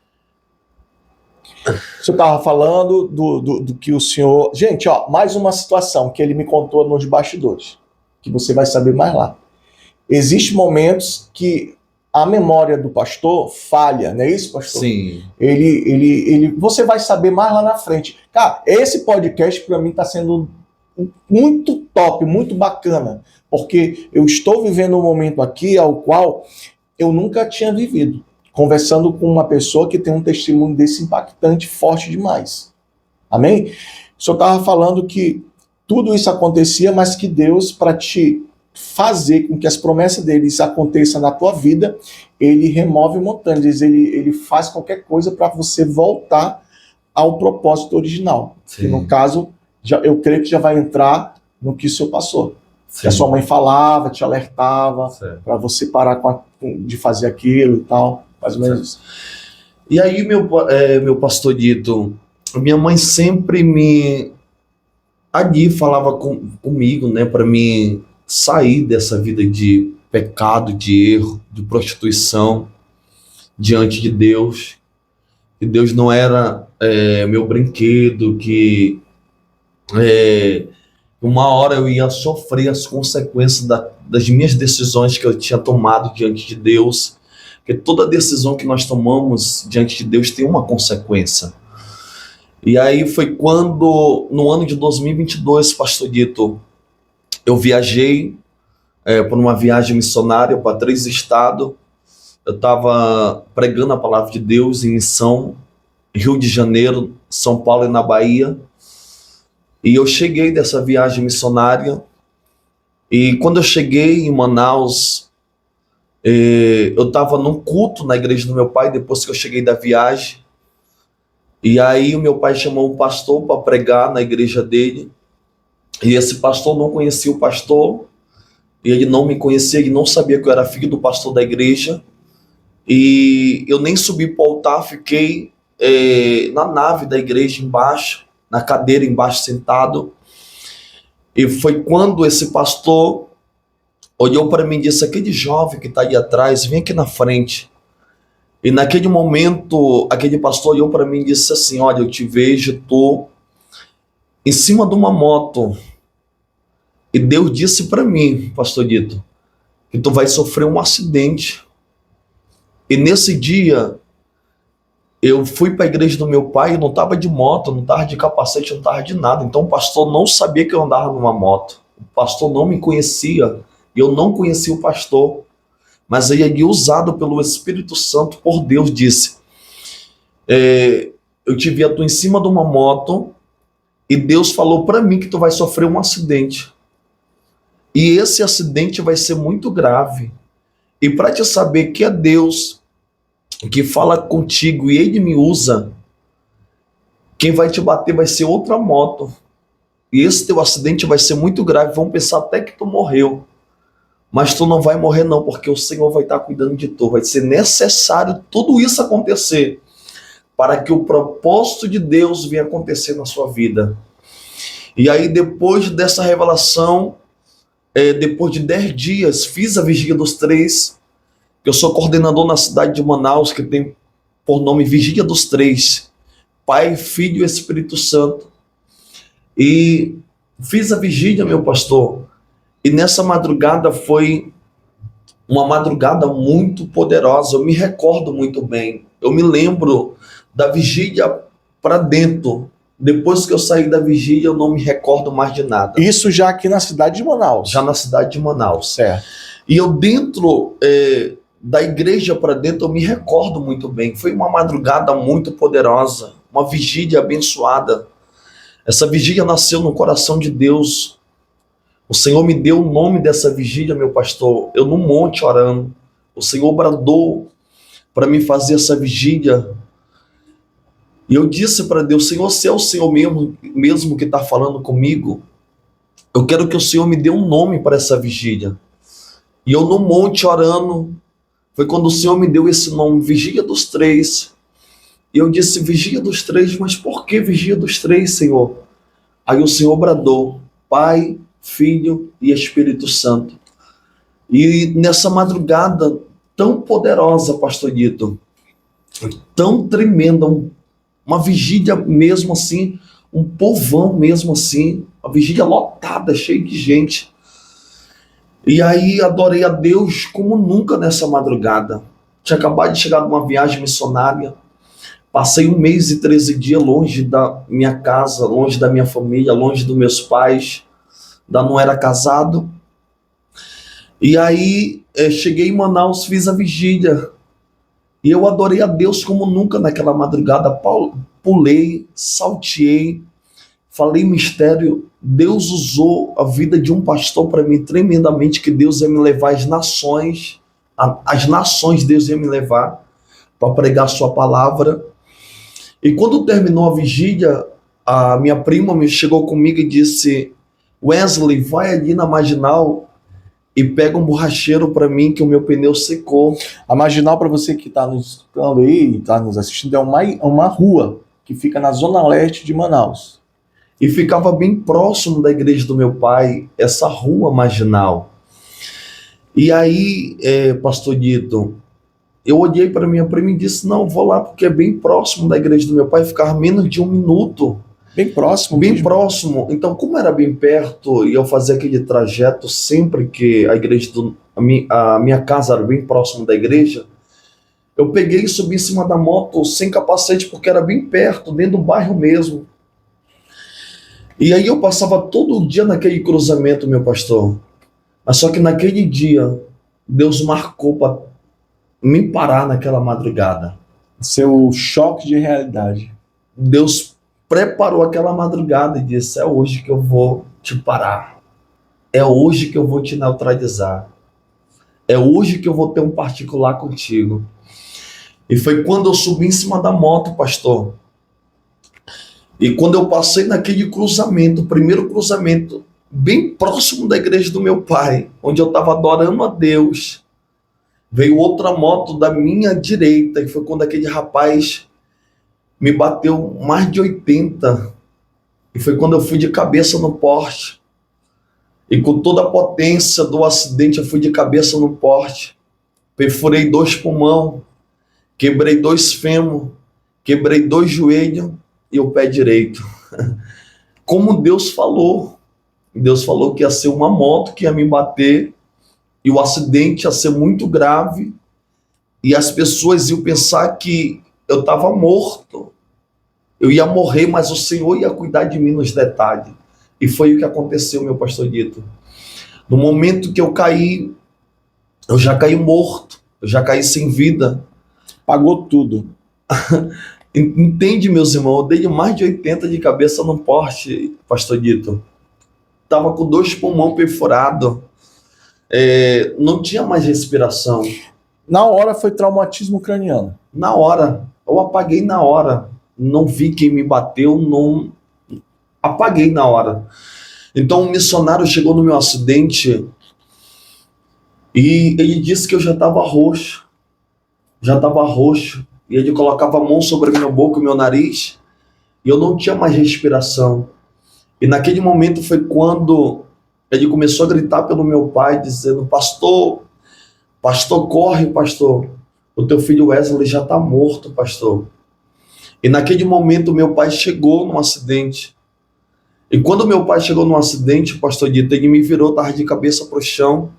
O senhor estava falando do que o senhor... Gente, ó, mais uma situação que ele me contou nos bastidores, que você vai saber mais lá. Existem momentos que a memória do pastor falha, não é isso, pastor? Sim. Você vai saber mais lá na frente. Cara, esse podcast para mim está sendo muito top, muito bacana, porque eu estou vivendo um momento aqui ao qual eu nunca tinha vivido, conversando com uma pessoa que tem um testemunho desse impactante, forte demais. Amém? O senhor estava falando que tudo isso acontecia, mas que Deus, para te fazer com que as promessas deles aconteçam na tua vida, ele remove montanhas, ele faz qualquer coisa para você voltar ao propósito original. Sim. Que no caso, eu creio que já vai entrar no que o senhor passou. Que a sua mãe falava, te alertava, para você parar de fazer aquilo e tal, mais ou menos isso. E aí, meu pastor Dito, minha mãe sempre falava comigo, né, para mim sair dessa vida de pecado, de erro, de prostituição diante de Deus. Que Deus não era meu brinquedo, que uma hora eu ia sofrer as consequências das minhas decisões que eu tinha tomado diante de Deus. Porque toda decisão que nós tomamos diante de Deus tem uma consequência. E aí foi quando, no ano de 2022, pastor Dito, eu viajei por uma viagem missionária para 3 estados. Eu estava pregando a palavra de Deus em missão, Rio de Janeiro, São Paulo e na Bahia. E eu cheguei dessa viagem missionária, e quando eu cheguei em Manaus, eu estava num culto na igreja do meu pai, depois que eu cheguei da viagem. E aí o meu pai chamou um pastor para pregar na igreja dele, e esse pastor não conhecia o pastor, e ele não me conhecia, ele não sabia que eu era filho do pastor da igreja, e eu nem subi para o altar, fiquei na nave da igreja embaixo, na cadeira embaixo sentado. E foi quando esse pastor olhou para mim e disse: aquele jovem que está aí atrás, vem aqui na frente. E naquele momento, aquele pastor olhou para mim e disse assim: olha, eu te vejo, tô em cima de uma moto. E Deus disse para mim, pastor Dito, que tu vai sofrer um acidente. E nesse dia, eu fui para a igreja do meu pai, eu não estava de moto, não estava de capacete, não estava de nada. Então o pastor não sabia que eu andava numa moto. O pastor não me conhecia, e eu não conhecia o pastor. Mas ele, usado pelo Espírito Santo, por Deus, disse: eu te vi tu em cima de uma moto, e Deus falou para mim que tu vai sofrer um acidente. E esse acidente vai ser muito grave. E para te saber que é Deus que fala contigo e Ele me usa, quem vai te bater vai ser outra moto. E esse teu acidente vai ser muito grave. Vão pensar até que tu morreu. Mas tu não vai morrer não, porque o Senhor vai estar cuidando de tu. Vai ser necessário tudo isso acontecer para que o propósito de Deus venha acontecer na sua vida. E aí depois dessa revelação, depois de 10 dias, fiz a Vigília dos Três. Eu sou coordenador na cidade de Manaus, que tem por nome Vigília dos Três. Pai, Filho e Espírito Santo. E fiz a vigília, meu pastor. E nessa madrugada foi uma madrugada muito poderosa. Eu me recordo muito bem. Eu me lembro da vigília para dentro. Depois que eu saí da vigília, eu não me recordo mais de nada. Isso já aqui na cidade de Manaus. Já na cidade de Manaus. Certo. E eu dentro da igreja para dentro, eu me recordo muito bem. Foi uma madrugada muito poderosa. Uma vigília abençoada. Essa vigília nasceu no coração de Deus. O Senhor me deu o nome dessa vigília, meu pastor. Eu no monte orando. O Senhor bradou para mim fazer essa vigília. E eu disse para Deus, Senhor, se é o Senhor mesmo que está falando comigo, eu quero que o Senhor me dê um nome para essa vigília. E eu no monte orando, foi quando o Senhor me deu esse nome, Vigília dos Três. E eu disse, Vigília dos Três, mas por que Vigília dos Três, Senhor? Aí o Senhor bradou, Pai, Filho e Espírito Santo. E nessa madrugada tão poderosa, pastor Dito, tão tremenda, uma vigília mesmo assim, um povão mesmo assim, uma vigília lotada, cheia de gente. E aí adorei a Deus como nunca nessa madrugada. Tinha acabado de chegar de uma viagem missionária. Passei 1 mês e 13 dias longe da minha casa, longe da minha família, longe dos meus pais. Ainda não era casado. E aí cheguei em Manaus, fiz a vigília. E eu adorei a Deus como nunca naquela madrugada. Pulei, salteei, falei mistério. Deus usou a vida de um pastor para mim tremendamente, que Deus ia me levar às nações. As nações Deus ia me levar para pregar a sua palavra. E quando terminou a vigília, a minha prima me chegou comigo e disse, Wesley, vai ali na Marginal e pega um borracheiro para mim que o meu pneu secou. A Marginal, para você que está nos escutando aí, está nos assistindo, é uma rua que fica na zona leste de Manaus. E ficava bem próximo da igreja do meu pai, essa rua Marginal. E aí, pastor Dito, eu olhei para minha prima e disse, não, vou lá porque é bem próximo da igreja do meu pai, ficava menos de 1 minuto. Bem próximo? Bem mesmo. próximo. Então, como era bem perto e eu fazia aquele trajeto sempre que a minha casa era bem próximo da igreja, eu peguei e subi em cima da moto sem capacete porque era bem perto, dentro do bairro mesmo. E aí eu passava todo dia naquele cruzamento, meu pastor. Mas só que naquele dia, Deus marcou para me parar naquela madrugada. Seu choque de realidade. Deus preparou aquela madrugada e disse, é hoje que eu vou te parar. É hoje que eu vou te neutralizar. É hoje que eu vou ter um particular contigo. E foi quando eu subi em cima da moto, pastor. E quando eu passei naquele cruzamento, o primeiro cruzamento, bem próximo da igreja do meu pai, onde eu estava adorando a Deus, veio outra moto da minha direita, e foi quando aquele rapaz me bateu mais de 80. E foi quando eu fui de cabeça no poste. E com toda a potência do acidente, eu fui de cabeça no poste. Perfurei 2 pulmões, quebrei 2 fêmur, quebrei 2 joelhos e o pé direito. Como Deus falou. Deus falou que ia ser uma moto que ia me bater e o acidente ia ser muito grave e as pessoas iam pensar que eu estava morto. Eu ia morrer, mas o Senhor ia cuidar de mim nos detalhes. E foi o que aconteceu, meu pastor Dito. No momento que eu caí, eu já caí morto, eu já caí sem vida. Pagou tudo. Entende, meus irmãos? Eu dei mais de 80 de cabeça no poste, pastor Dito. estava com 2 pulmões perfurados, não tinha mais respiração. Na hora foi traumatismo craniano. Na hora, eu apaguei na hora. Não vi quem me bateu, não apaguei na hora. Então um missionário chegou no meu acidente e ele disse que eu já estava roxo. Já estava roxo. E ele colocava a mão sobre a minha boca e meu nariz e eu não tinha mais respiração. E naquele momento foi quando ele começou a gritar pelo meu pai, dizendo: pastor, corre, pastor. O teu filho Wesley já está morto, pastor. E naquele momento meu pai chegou num acidente. E quando meu pai chegou num acidente, pastor Dito, ele me virou, estava de cabeça para o chão.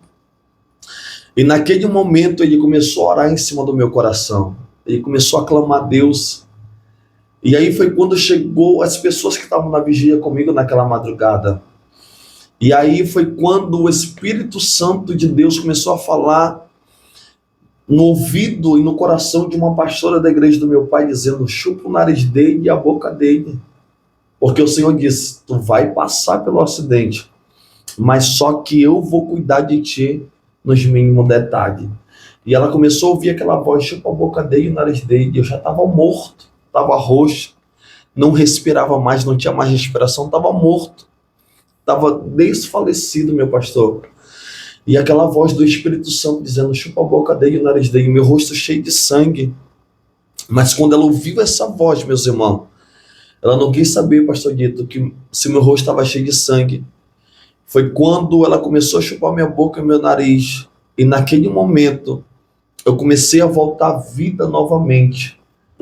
E naquele momento ele começou a orar em cima do meu coração. Ele começou a clamar a Deus. E aí foi quando chegou as pessoas que estavam na vigília comigo naquela madrugada. E aí foi quando o Espírito Santo de Deus começou a falar no ouvido e no coração de uma pastora da igreja do meu pai, dizendo: chupa o nariz dele e a boca dele. Porque o Senhor disse: tu vai passar pelo acidente, mas só que eu vou cuidar de ti nos mínimos detalhes. E ela começou a ouvir aquela voz: chupa a boca dele e o nariz dele. E eu já estava morto, estava roxo, não respirava mais, não tinha mais respiração, estava morto. Estava desfalecido, meu pastor. E aquela voz do Espírito Santo dizendo: chupa a boca dele e o nariz dele, meu rosto cheio de sangue. Mas quando ela ouviu essa voz, meus irmãos, ela não quis saber, pastor Dito, que se meu rosto estava cheio de sangue. Foi quando ela começou a chupar minha boca e meu nariz. E naquele momento, eu comecei a voltar à vida novamente.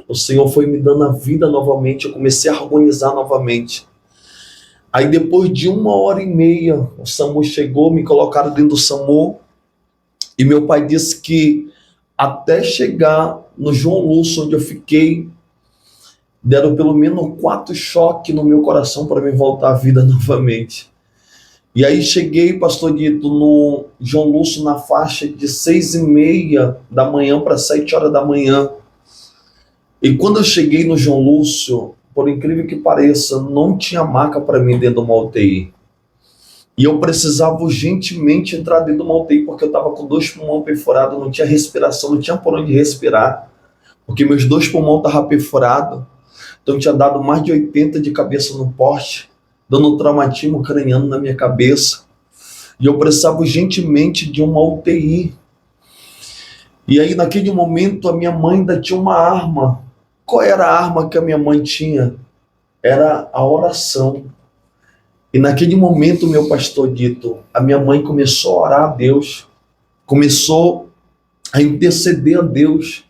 O Senhor foi me dando a vida novamente, eu comecei a harmonizar novamente. Aí depois de 1h30, o SAMU chegou, me colocaram dentro do SAMU, e meu pai disse que até chegar no João Lúcio, onde eu fiquei, deram pelo menos 4 choques no meu coração para me voltar à vida novamente. E aí cheguei, pastor Dito, no João Lúcio na faixa de 6h30 da manhã para 7 horas da manhã. E quando eu cheguei no João Lúcio, por incrível que pareça, não tinha maca para mim dentro de uma UTI. E eu precisava urgentemente entrar dentro de uma UTI, porque eu estava com 2 pulmões perfurados, não tinha respiração, não tinha por onde respirar, porque meus 2 pulmões estavam perfurados. Então eu tinha dado mais de 80 de cabeça no poste, dando um traumatismo craniano na minha cabeça. E eu precisava urgentemente de uma UTI. E aí naquele momento a minha mãe ainda tinha uma arma. Qual era a arma que a minha mãe tinha? Era a oração. E naquele momento, meu pastor Dito, a minha mãe começou a orar a Deus, começou a interceder a Deus,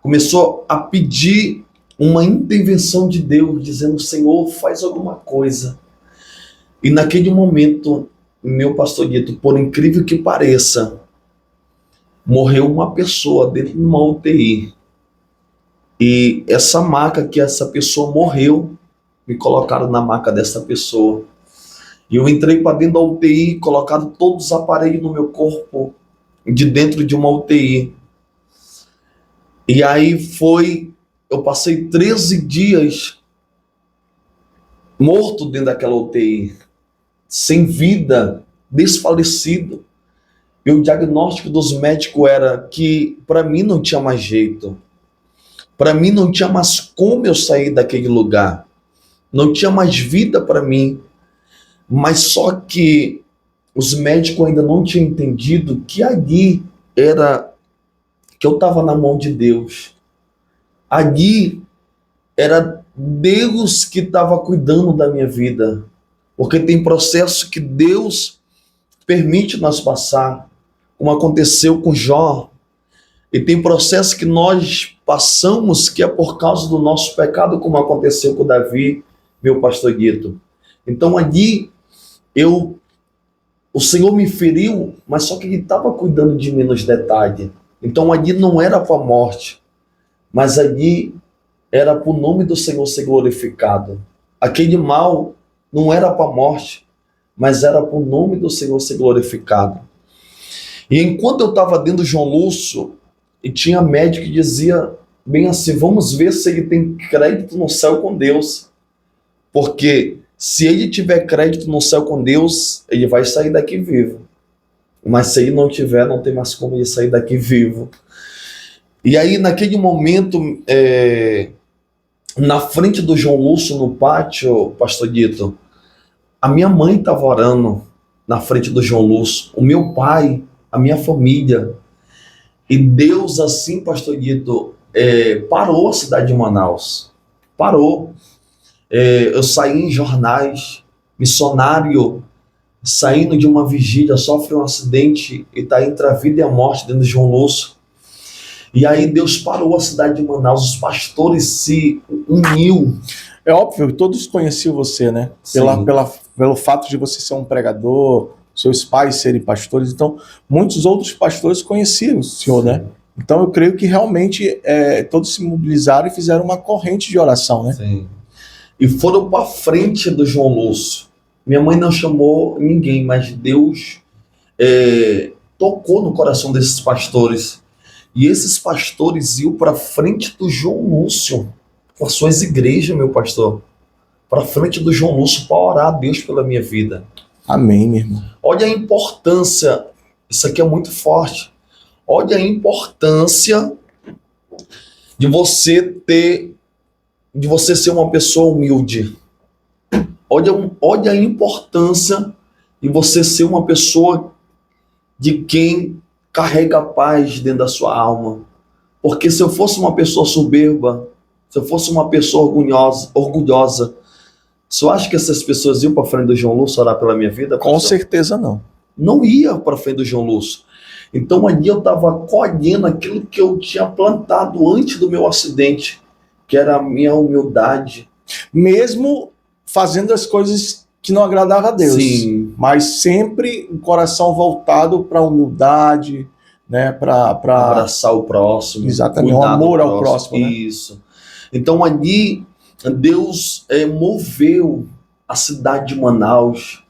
começou a pedir uma intervenção de Deus, dizendo: Senhor, faz alguma coisa. E naquele momento, meu pastor Dito, por incrível que pareça, morreu uma pessoa dentro de uma UTI. E essa maca que essa pessoa morreu, me colocaram na maca dessa pessoa. E eu entrei para dentro da UTI, colocaram todos os aparelhos no meu corpo, de dentro de uma UTI. E aí eu passei 13 dias morto dentro daquela UTI, sem vida, desfalecido. E o diagnóstico dos médicos era que para mim não tinha mais jeito. Para mim não tinha mais como eu sair daquele lugar. Não tinha mais vida para mim. Mas só que os médicos ainda não tinham entendido que ali era que eu estava na mão de Deus. Ali era Deus que estava cuidando da minha vida. Porque tem processo que Deus permite nós passar, como aconteceu com Jó. E tem processo que nós passamos que é por causa do nosso pecado, como aconteceu com Davi, meu pastor Guito. Então ali o Senhor me feriu, mas só que Ele estava cuidando de mim nos detalhes. Então ali não era para a morte, mas ali era para o nome do Senhor ser glorificado. Aquele mal não era para a morte, mas era para o nome do Senhor ser glorificado. E enquanto eu estava dentro do João Lúcio, e tinha médico que dizia bem assim: vamos ver se ele tem crédito no céu com Deus. Porque Se ele tiver crédito no céu com Deus, ele vai sair daqui vivo. Mas se ele não tiver, não tem mais como ele sair daqui vivo. E aí, naquele momento, na frente do João Lúcio, no pátio, pastor Dito, a minha mãe estava orando na frente do João Lúcio, o meu pai, a minha família. E Deus, assim, pastor Dito, parou a cidade de Manaus. Parou. Eu saí em jornais, missionário saindo de uma vigília, sofre um acidente e está entre a vida e a morte dentro de João Lúcio. E aí Deus parou a cidade de Manaus, os pastores se uniu. É óbvio, todos conheciam você, né? Pelo fato de você ser um pregador, seus pais serem pastores, então muitos outros pastores conheciam o senhor, né? Então eu creio que realmente todos se mobilizaram e fizeram uma corrente de oração, né? Sim. E foram para frente do João Lúcio. Minha mãe não chamou ninguém, mas Deus tocou no coração desses pastores. E esses pastores iam para frente do João Lúcio, com as suas igrejas, meu pastor, para frente do João Lúcio para orar a Deus pela minha vida. Amém, meu irmão. Olha a importância, isso aqui é muito forte. Olha a importância de você ser uma pessoa humilde. Olha a importância de você ser uma pessoa de quem carrega a paz dentro da sua alma. Porque se eu fosse uma pessoa soberba, se eu fosse uma pessoa orgulhosa, você acha que essas pessoas iam para frente do João Lúcio orar pela minha vida? Com certeza não. Não ia para frente do João Lúcio. Então ali eu estava colhendo aquilo que eu tinha plantado antes do meu acidente, que era a minha humildade. Mesmo fazendo as coisas que não agradavam a Deus. Sim. Mas sempre o coração voltado para a humildade, né? Para abraçar o próximo. Exatamente, o amor ao próximo. Né? Isso. Então ali Deus moveu a cidade de Manaus.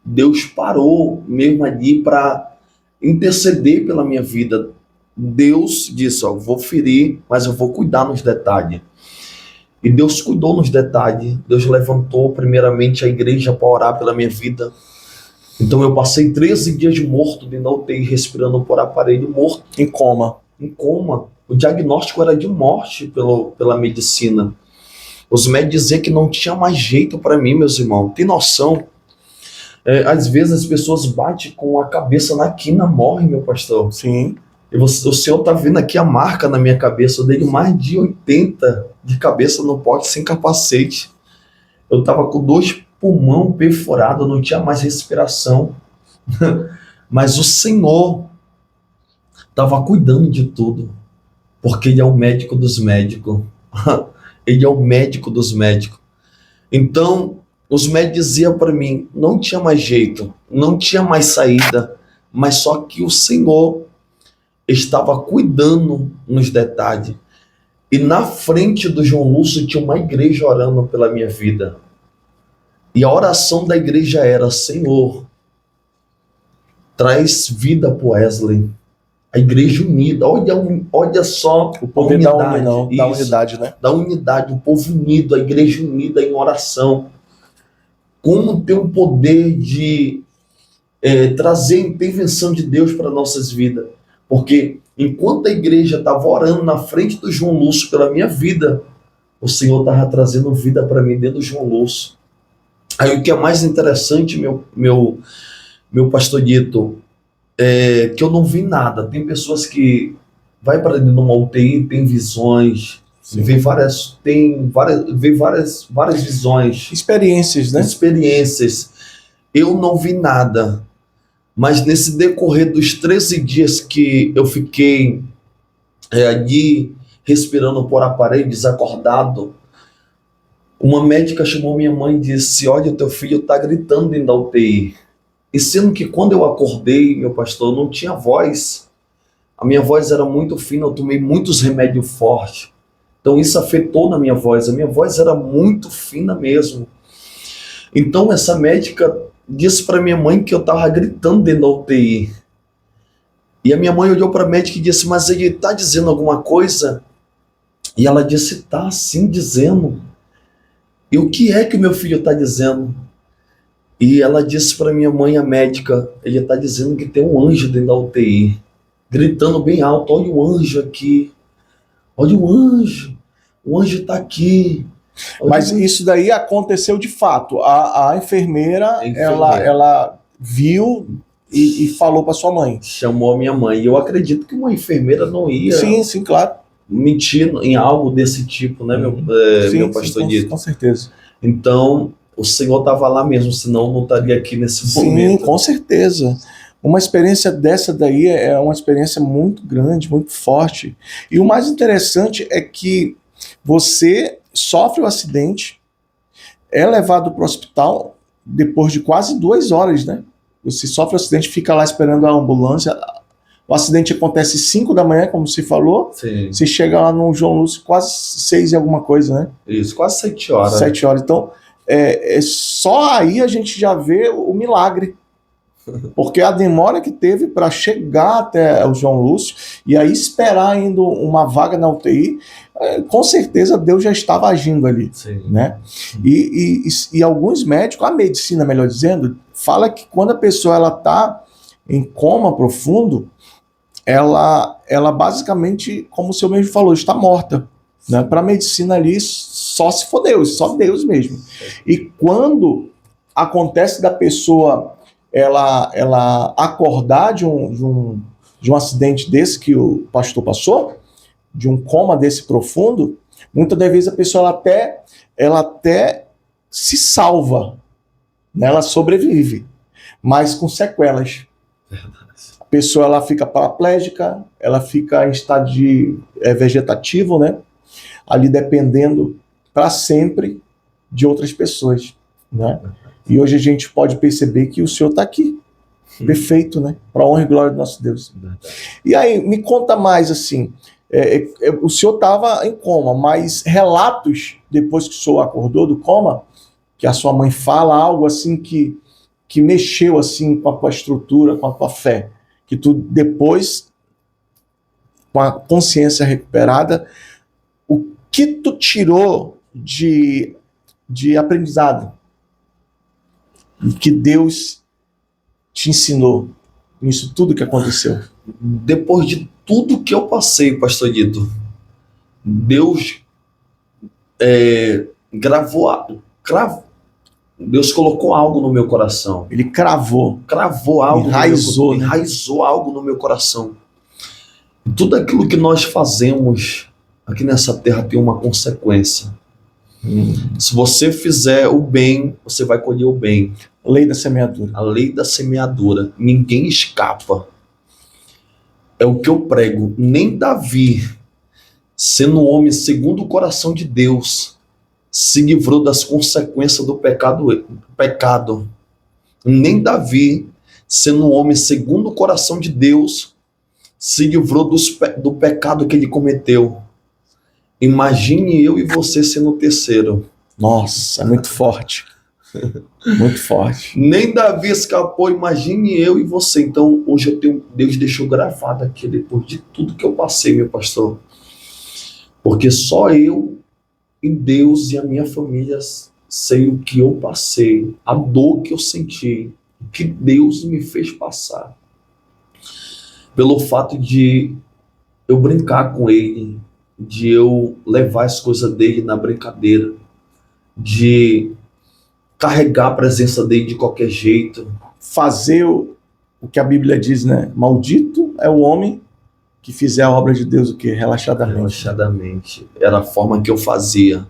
Deus parou mesmo ali para interceder pela minha vida. Deus disse, vou ferir, mas eu vou cuidar nos detalhes. E Deus cuidou nos detalhes. Deus levantou primeiramente a igreja para orar pela minha vida. Então eu passei 13 dias morto dentro da UTI, respirando por aparelho, morto. Em coma. Em coma. O diagnóstico era de morte pela medicina. Os médicos diziam que não tinha mais jeito para mim, meus irmãos. Tem noção? Às vezes as pessoas batem com a cabeça na quina, morrem, meu pastor. Sim. E o senhor está vendo aqui a marca na minha cabeça. Eu dei mais de 80 de cabeça no pote sem capacete. Eu estava com 2 pulmões perfurados, não tinha mais respiração. Mas o Senhor estava cuidando de tudo. Porque Ele é o médico dos médicos. Ele é o médico dos médicos. Então, os médicos diziam para mim, não tinha mais jeito, não tinha mais saída. Mas só que o Senhor estava cuidando nos detalhes. E na frente do João Lúcio tinha uma igreja orando pela minha vida. E a oração da igreja era, Senhor, traz vida para Wesley. A igreja unida. Olha só o poder da unidade, né? Da unidade, o povo unido, a igreja unida em oração. Como ter o poder de trazer a intervenção de Deus para nossas vidas. Porque enquanto a igreja estava orando na frente do João Lúcio pela minha vida, o Senhor estava trazendo vida para mim dentro do João Lúcio. Aí o que é mais interessante, meu pastor Dito, que eu não vi nada. Tem pessoas que vai para dentro de uma UTI, tem visões, vê várias visões. Experiências, né? Experiências. Eu não vi nada. Mas nesse decorrer dos 13 dias que eu fiquei ali respirando por aparelho, desacordado, uma médica chamou minha mãe e disse, olha, o teu filho está gritando dentro da UTI. E sendo que quando eu acordei, meu pastor, eu não tinha voz. A minha voz era muito fina, eu tomei muitos remédios fortes. Então isso afetou na minha voz. A minha voz era muito fina mesmo. Então essa médica disse para minha mãe que eu estava gritando dentro da UTI. E a minha mãe olhou para a médica e disse, mas ele está dizendo alguma coisa? E ela disse, tá sim dizendo. E o que é que o meu filho está dizendo? E ela disse para minha mãe, a médica, ele está dizendo que tem um anjo dentro da UTI, gritando bem alto, olha o anjo aqui, olha o anjo está aqui. Olha Mas o anjo." isso daí aconteceu de fato. A enfermeira, A enfermeira. ela viu e falou para sua mãe. Chamou a minha mãe. E eu acredito que uma enfermeira não ia Sim, claro. mentir em algo desse tipo, né, meu pastor Dito? Com certeza. Então, o Senhor estava lá mesmo, senão eu não estaria aqui nesse Sim, momento. com certeza. Uma experiência dessa daí é uma experiência muito grande, muito forte. E o mais interessante é que você sofre o acidente, é levado para o hospital depois de quase 2 horas, né? Você sofre o acidente, fica lá esperando a ambulância. O acidente acontece às 5 da manhã, como você falou. Sim, Você chega lá no João Lúcio quase 6 e alguma coisa, né? isso, quase 7 horas. 7 horas. Então, só aí a gente já vê o milagre. Porque a demora que teve para chegar até o João Lúcio e aí esperar ainda uma vaga na UTI, com certeza Deus já estava agindo ali, Sim. né? E alguns médicos, a medicina, melhor dizendo, fala que quando a pessoa ela está em coma profundo, ela basicamente, como o senhor mesmo falou, está morta. Né? Para a medicina ali, só se for Deus, só Deus mesmo. E quando acontece da pessoa ela acordar de um acidente desse que o pastor passou, de um coma desse profundo, muitas das vezes a pessoa ela até se salva, né? Ela sobrevive, mas com sequelas. A pessoa ela fica paraplégica, ela fica em estado de vegetativo, né? Ali dependendo para sempre de outras pessoas, né? E hoje a gente pode perceber que o Senhor está aqui, perfeito, né? Para a honra e glória do nosso Deus. E aí, me conta mais, assim, o Senhor estava em coma, mas relatos, depois que o Senhor acordou do coma, que a sua mãe fala algo assim que mexeu assim com a tua estrutura, com a tua fé, que tu depois, com a consciência recuperada, o que tu tirou de aprendizado? E que Deus te ensinou nisso tudo que aconteceu. Depois de tudo que eu passei, pastor Dito, Deus Deus colocou algo no meu coração. Ele cravou Algo, enraizou, né? enraizou algo no meu coração. Tudo aquilo que nós fazemos aqui nessa terra tem uma consequência. Se você fizer o bem, você vai colher o bem. Lei da semeadura. A lei da semeadura. Ninguém escapa. É o que eu prego. Nem Davi, sendo um homem segundo o coração de Deus, se livrou das consequências do pecado. Nem Davi, sendo um homem segundo o coração de Deus, se livrou do pecado que ele cometeu. Imagine eu e você sendo o terceiro. Nossa, é muito forte. Muito forte. Nem Davi escapou, imagine eu e você. Então, hoje Deus deixou gravado aqui, depois de tudo que eu passei, meu pastor. Porque só eu e Deus e a minha família sei o que eu passei, a dor que eu senti, o que Deus me fez passar. Pelo fato de eu brincar com ele, de eu levar as coisas dele na brincadeira, de carregar a presença dele de qualquer jeito. Fazer o que a Bíblia diz, né? Maldito é o homem que fizer a obra de Deus o quê? Relaxadamente. Relaxadamente. Era a forma que eu fazia.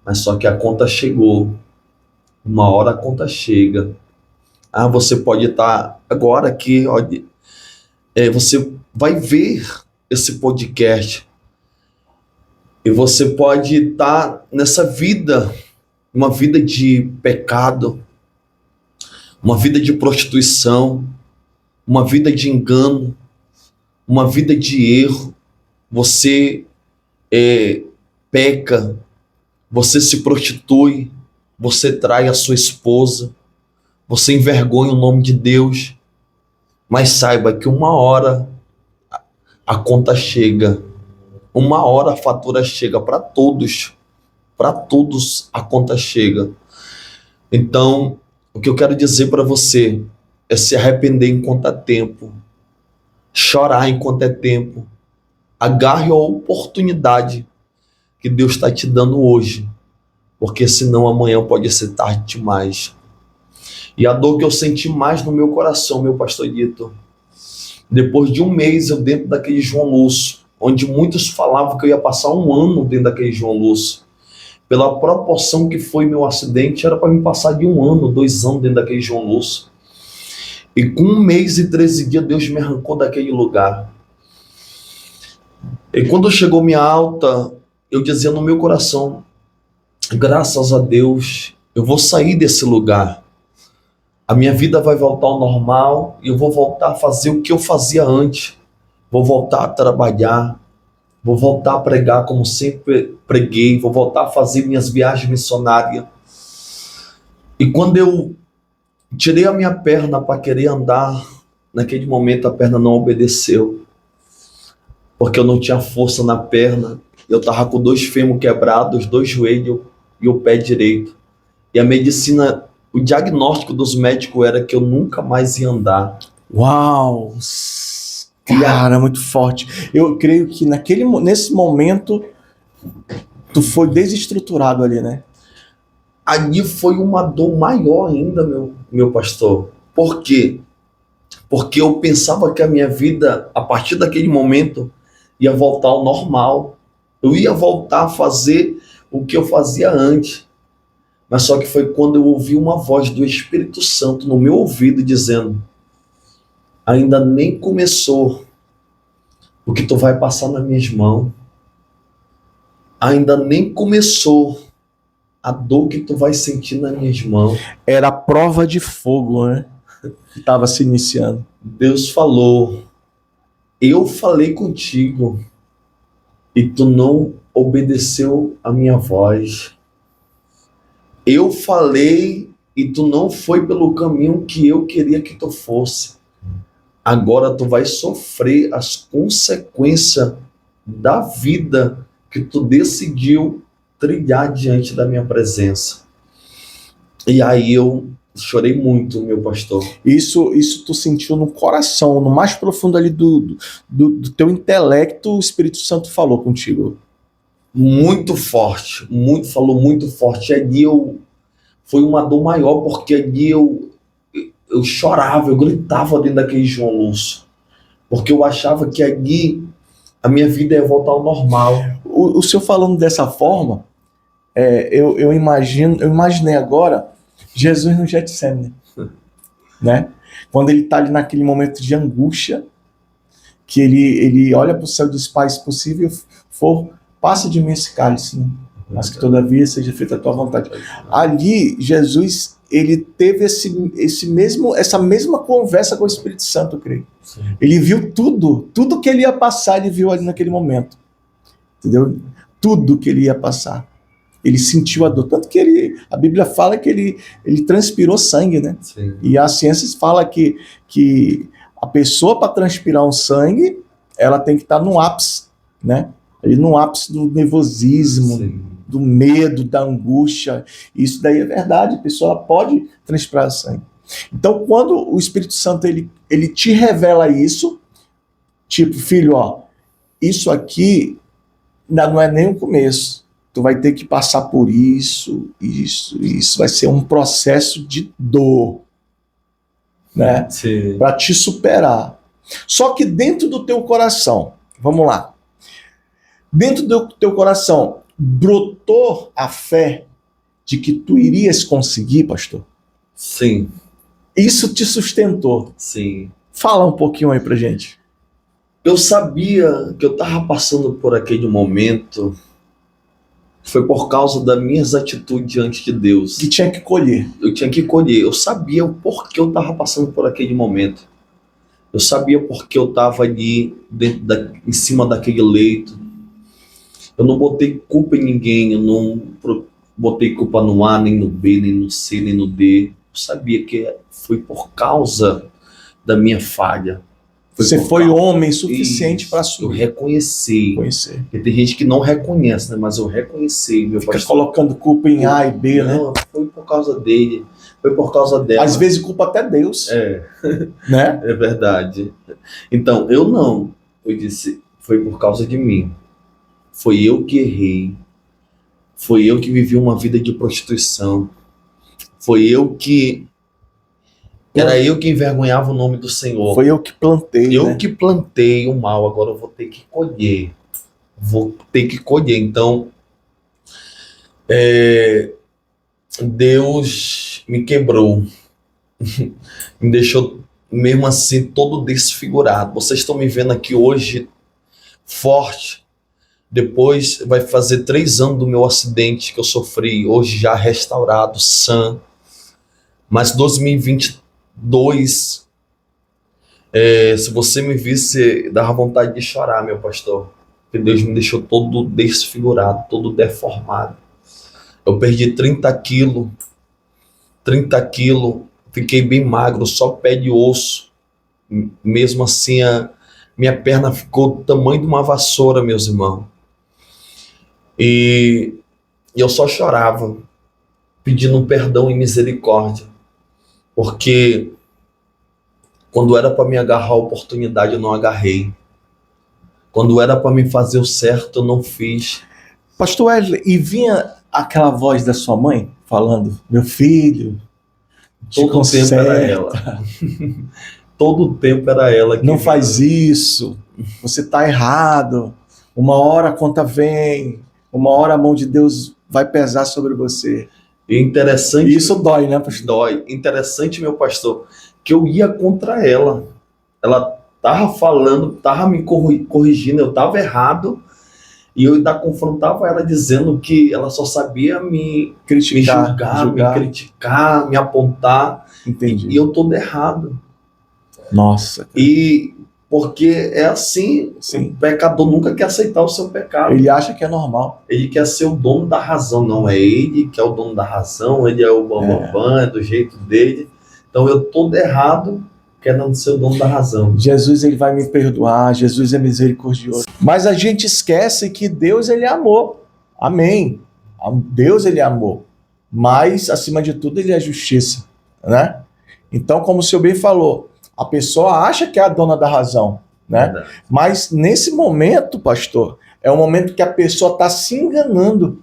Mas só que a conta chegou. Uma hora a conta chega. Você pode estar agora aqui, você vai ver esse podcast e você pode estar nessa vida, uma vida de pecado, uma vida de prostituição, uma vida de engano, uma vida de erro. Você peca, você se prostitui, você trai a sua esposa, você envergonha o nome de Deus. Mas saiba que uma hora a conta chega, uma hora a fatura chega para todos. para todos a conta chega. Então, o que eu quero dizer para você é se arrepender enquanto é tempo, chorar enquanto é tempo. Agarre a oportunidade que Deus está te dando hoje, porque senão amanhã pode ser tarde demais. E a dor que eu senti mais no meu coração, meu pastor Dito, depois de um mês eu dentro daquele João Lúcio, onde muitos falavam que eu ia passar um ano dentro daquele João Lúcio, pela proporção que foi meu acidente, era para me passar de 1 ano, 2 anos dentro daquele João Lúcio. E com 1 mês e 13 dias, Deus me arrancou daquele lugar. E quando chegou minha alta, eu dizia no meu coração, graças a Deus, eu vou sair desse lugar. A minha vida vai voltar ao normal e eu vou voltar a fazer o que eu fazia antes. Vou voltar a trabalhar, vou voltar a pregar como sempre preguei, vou voltar a fazer minhas viagens missionárias. E quando eu tirei a minha perna para querer andar, naquele momento a perna não obedeceu, porque eu não tinha força na perna. Eu estava com 2 fêmur quebrados, os 2 joelhos e o pé direito. E a medicina, o diagnóstico dos médicos era que eu nunca mais ia andar. Uau! Cara, muito forte. Eu creio que nesse momento tu foi desestruturado ali, né? Ali foi uma dor maior ainda, meu pastor. Por quê? Porque eu pensava que a minha vida, a partir daquele momento, ia voltar ao normal. Eu ia voltar a fazer o que eu fazia antes. Mas só que foi quando eu ouvi uma voz do Espírito Santo no meu ouvido dizendo, ainda nem começou o que tu vai passar nas minhas mãos. Ainda nem começou a dor que tu vai sentir nas minhas mãos. Era a prova de fogo, né? Que estava se iniciando. Deus falou, eu falei contigo e tu não obedeceu a minha voz. Eu falei e tu não foi pelo caminho que eu queria que tu fosse. Agora tu vai sofrer as consequências da vida que tu decidiu trilhar diante da minha presença. E aí eu chorei muito, meu pastor. Isso tu sentiu no coração, no mais profundo ali do teu intelecto, o Espírito Santo falou contigo. Muito forte, falou muito forte. Ali foi uma dor maior, porque ali eu chorava, eu gritava dentro daquele João Lúcio, porque eu achava que ali a minha vida ia voltar ao normal. O senhor falando dessa forma, eu imaginei agora Jesus no Getsemane, né? Quando ele está ali naquele momento de angústia, que ele olha para o céu e diz, Pai, se possível for, passa de mim esse cálice, né? Mas que todavia seja feita a tua vontade. Ali, Jesus, ele teve essa mesma conversa com o Espírito Santo, eu creio. Sim. Ele viu tudo que ele ia passar, ele viu ali naquele momento. Entendeu? Tudo que ele ia passar. Ele sentiu a dor. Tanto que a Bíblia fala que ele transpirou sangue, né? Sim. E a ciência fala que a pessoa, para transpirar um sangue, ela tem que estar no ápice, né? Ali no ápice do nervosismo, Sim. do medo, da angústia. Isso daí é verdade, a pessoa pode transpirar sangue. Então, quando o Espírito Santo ele te revela isso, tipo, filho, ó, isso aqui não é nem o começo. Tu vai ter que passar por isso. Vai ser um processo de dor, né? Sim. Para te superar. Só que dentro do teu coração, vamos lá, dentro do teu coração, brotou a fé de que tu irias conseguir, pastor? Sim. Isso te sustentou. Sim. Fala um pouquinho aí pra gente. Eu sabia que eu estava passando por aquele momento, foi por causa das minhas atitudes diante de Deus. Que tinha que colher. Eu tinha que colher. Eu sabia o porquê eu estava passando por aquele momento. Eu sabia porque eu estava ali em cima daquele leito. Eu não botei culpa em ninguém, eu não botei culpa no A, nem no B, nem no C, nem no D. Eu sabia que foi por causa da minha falha. Você por foi causa- homem suficiente para Eu assumir. reconheci. Conhecer. Porque tem gente que não reconhece, né? Mas eu reconheci, meu Fica pastor. colocando culpa em A e B, né? Não, foi por causa dele, foi por causa dela. Às vezes culpa até Deus, É, né? é verdade. Então, eu não. Eu disse, foi por causa de mim. Foi eu que errei. Foi eu que vivi uma vida de prostituição. Foi eu que... Era eu que envergonhava o nome do Senhor. Foi eu que plantei, Eu né? que plantei o mal, agora eu vou ter que colher. Vou ter que colher. Então, Deus me quebrou. Me deixou, mesmo assim, todo desfigurado. Vocês estão me vendo aqui hoje, forte. Depois vai fazer 3 anos do meu acidente que eu sofri. Hoje já restaurado, sã. Mas 2022... se você me visse, dava vontade de chorar, meu pastor. Porque Deus me deixou todo desfigurado, todo deformado. Eu perdi 30 quilos. 30 quilos. Fiquei bem magro, só pé de osso. Mesmo assim, minha perna ficou do tamanho de uma vassoura, meus irmãos. E eu só chorava, pedindo perdão e misericórdia. Porque... quando era para me agarrar a oportunidade, eu não agarrei. Quando era para me fazer o certo, eu não fiz. Pastor Wesley, e vinha aquela voz da sua mãe falando, meu filho, te Todo o tempo era ela. Todo o tempo era ela que não vinha. faz isso, você está errado, uma hora a conta vem, uma hora a mão de Deus vai pesar sobre você. E interessante... E isso dói, né, pastor? dói. Interessante, meu pastor, que eu ia contra ela. Ela tava falando, tava me corrigindo, eu tava errado. E eu ainda confrontava ela dizendo que ela só sabia me Criticar, julgar, me criticar, me apontar. Entendi. E eu todo errado. Nossa. E porque é assim, Sim. o pecador nunca quer aceitar o seu pecado. Ele acha que é normal. Ele quer ser o dono da razão, não é ele que é o dono da razão, ele é o bambambam, é do jeito dele. Então eu todo errado, querendo ser o dono da razão. Jesus, ele vai me perdoar, Jesus é misericordioso. Mas a gente esquece que Deus, ele é amor. Amém. Deus, ele é amor. Mas, acima de tudo, ele é justiça, né? Então, como o senhor bem falou, a pessoa acha que é a dona da razão, né? Verdade. Mas nesse momento, pastor, é o momento que a pessoa está se enganando,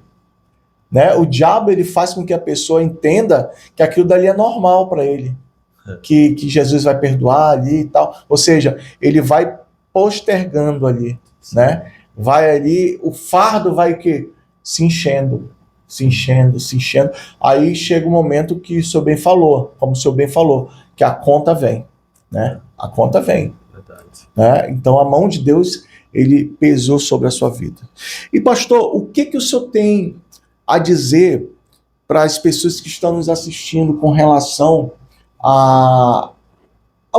né? O diabo, ele faz com que a pessoa entenda que aquilo dali é normal para ele, que Jesus vai perdoar ali e tal. Ou seja, ele vai postergando ali, né? Vai ali, o fardo vai que se enchendo, se enchendo, se enchendo. Aí chega o momento que o senhor bem falou, como o senhor bem falou, que a conta vem, né? A conta vem. Verdade. Né? Então a mão de Deus, ele pesou sobre a sua vida. E pastor, o que o senhor tem a dizer para as pessoas que estão nos assistindo com relação ao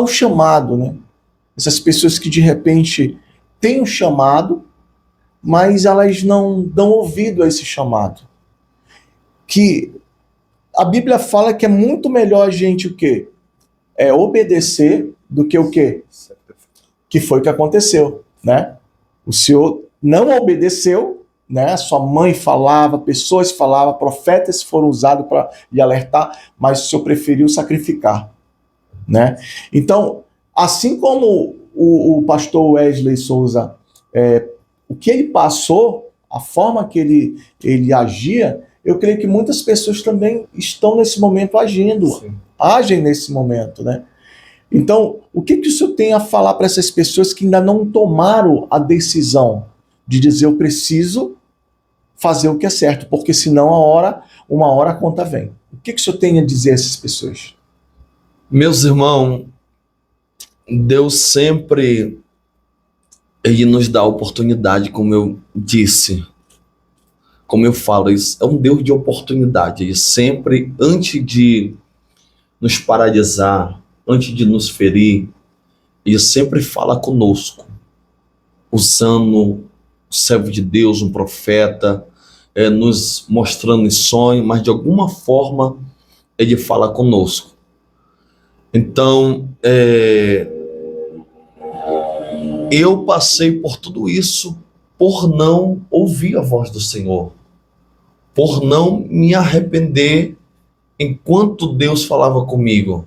chamado, né? Essas pessoas que de repente têm um chamado, mas elas não dão ouvido a esse chamado. Que a Bíblia fala que é muito melhor a gente o quê? Obedecer do que o quê? Que foi o que aconteceu, né? O senhor não obedeceu, né? Sua mãe falava, pessoas falavam, profetas foram usados para lhe alertar, mas o senhor preferiu sacrificar, né? Então, assim como o pastor Wesley Souza, o que ele passou, a forma que ele agia, eu creio que muitas pessoas também estão nesse momento agindo, Sim. agem nesse momento, né? Então, o que o senhor tem a falar para essas pessoas que ainda não tomaram a decisão de dizer eu preciso fazer o que é certo, porque senão uma hora a conta vem. O que o senhor tem a dizer a essas pessoas? Meus irmãos, Deus sempre ele nos dá oportunidade, como eu disse, como eu falo, isso é um Deus de oportunidade. Ele sempre, antes de nos paralisar, antes de nos ferir, ele sempre fala conosco, usando o servo de Deus, um profeta, nos mostrando em sonho, mas de alguma forma ele fala conosco. Então, eu passei por tudo isso por não ouvir a voz do Senhor, por não me arrepender enquanto Deus falava comigo.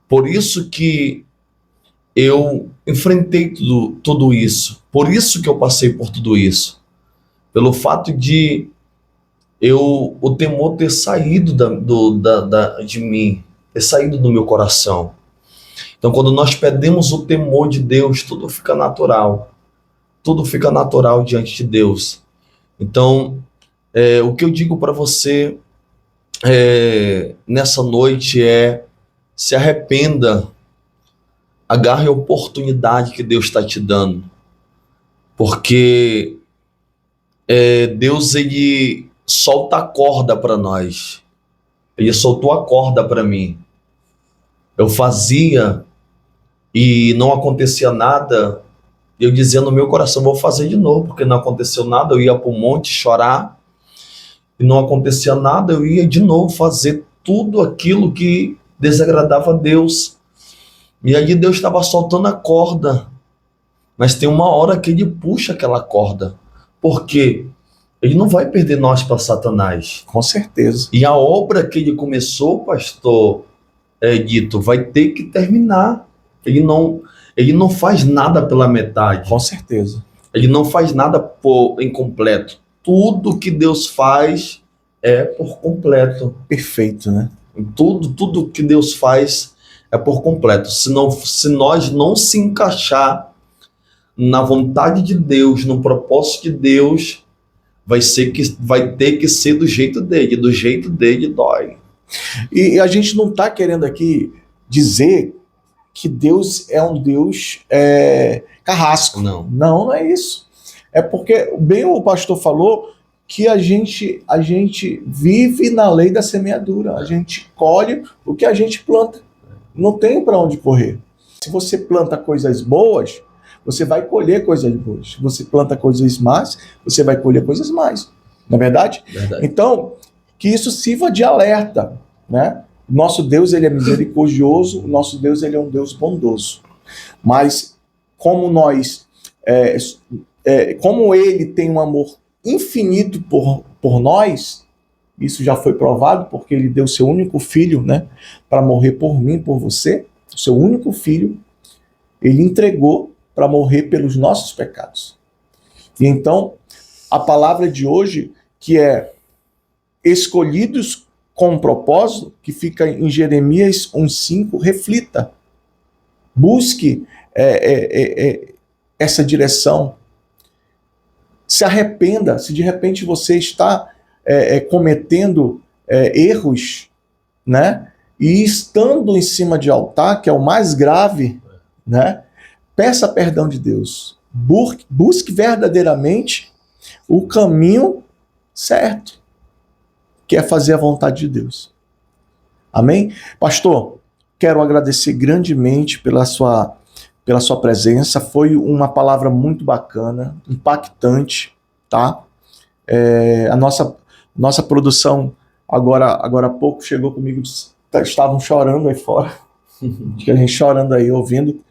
Por isso que eu enfrentei tudo isso. Por isso que eu passei por tudo isso. Pelo fato de o temor ter saído de mim, ter saído do meu coração. Então, quando nós perdemos o temor de Deus, tudo fica natural. Tudo fica natural diante de Deus. Então, o que eu digo para você nessa noite se arrependa, agarre a oportunidade que Deus está te dando, porque Deus, ele solta a corda para nós. Ele soltou a corda para mim. Eu fazia e não acontecia nada, eu dizia no meu coração, vou fazer de novo, porque não aconteceu nada. Eu ia para o monte chorar e não acontecia nada, eu ia de novo fazer tudo aquilo que desagradava a Deus. E aí Deus estava soltando a corda, mas tem uma hora que ele puxa aquela corda, porque ele não vai perder nós para Satanás. Com certeza. E a obra que ele começou, pastor Dito, vai ter que terminar. Ele não faz nada pela metade. Com certeza. Ele não faz nada por incompleto. Tudo que Deus faz é por completo. Perfeito, né? Tudo que Deus faz é por completo. Se nós não se encaixar na vontade de Deus, no propósito de Deus, vai ter que ser do jeito dele dói. E a gente não está querendo aqui dizer que Deus é um Deus carrasco. Não é isso. É porque, bem o pastor falou, que a gente vive na lei da semeadura. A gente colhe o que a gente planta. Não tem para onde correr. Se você planta coisas boas, você vai colher coisas boas. Se você planta coisas más, você vai colher coisas más. Não é verdade? Verdade. Então, que isso sirva de alerta, né? Nosso Deus, ele é misericordioso, o nosso Deus, ele é um Deus bondoso. Mas como como ele tem um amor infinito por nós, isso já foi provado, porque ele deu seu único filho, né, para morrer por mim, por você, o seu único filho, ele entregou para morrer pelos nossos pecados. E então, a palavra de hoje, que é escolhidos com um propósito, que fica em Jeremias 1,5, reflita. Busque essa direção. Se arrependa, se de repente você está cometendo erros, né? E estando em cima de altar, que é o mais grave, né? Peça perdão de Deus. Busque verdadeiramente o caminho certo, que é fazer a vontade de Deus. Amém? Pastor, quero agradecer grandemente pela sua presença. Foi uma palavra muito bacana, impactante, tá? A nossa produção, agora há pouco, chegou comigo, estavam chorando aí fora. Acho que a gente chorando aí, ouvindo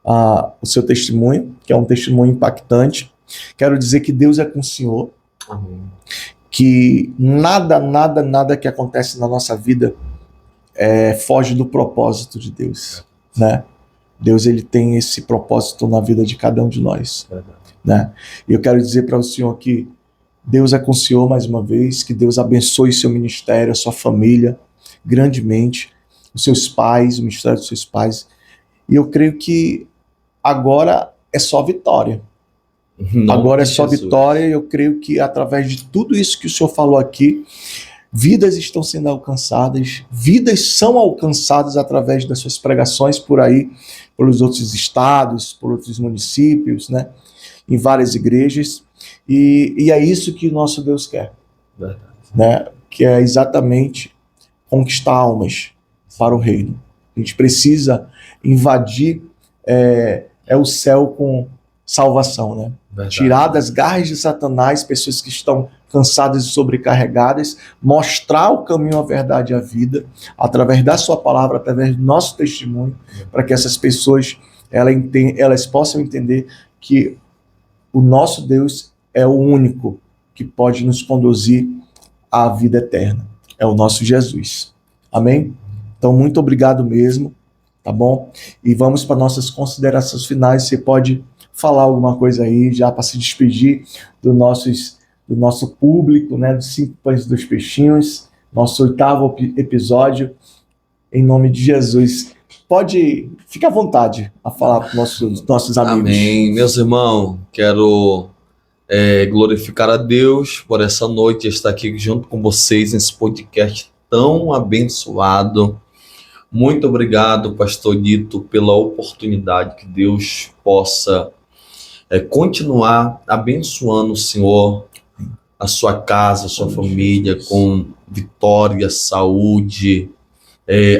o seu testemunho, que é um testemunho impactante. Quero dizer que Deus é com o Senhor. Amém. Que nada que acontece na nossa vida foge do propósito de Deus, né? Deus, ele tem esse propósito na vida de cada um de nós, né? E eu quero dizer para o Senhor que Deus é com o Senhor mais uma vez, que Deus abençoe seu ministério, a sua família, grandemente, os seus pais, o ministério dos seus pais. E eu creio que agora é só vitória. Agora é só vitória, e eu creio que através de tudo isso que o Senhor falou aqui, vidas estão sendo alcançadas, vidas são alcançadas através das suas pregações por aí, pelos outros estados, por outros municípios, né? Em várias igrejas, e é isso que o nosso Deus quer, né? Que é exatamente conquistar almas para o reino. A gente precisa invadir o céu com salvação, né? Verdade. Tirar das garras de Satanás pessoas que estão cansadas e sobrecarregadas, mostrar o caminho, a verdade e a vida, através da sua palavra, através do nosso testemunho, para que essas pessoas elas possam entender que o nosso Deus é o único que pode nos conduzir à vida eterna. É o nosso Jesus. Amém? Então, muito obrigado mesmo, tá bom? E vamos para nossas considerações finais. Você pode falar alguma coisa aí já para se despedir do nosso público, né? Dos 5 Pães e 2 Peixinhos, nosso 8º episódio, em nome de Jesus. Fica à vontade a falar para os nossos amigos. Amém. Meus irmãos, quero glorificar a Deus por essa noite, estar aqui junto com vocês nesse podcast tão abençoado. Muito obrigado, pastor Nito, pela oportunidade. Que Deus possa continuar abençoando o Senhor, a sua casa, a sua família, com vitória, saúde,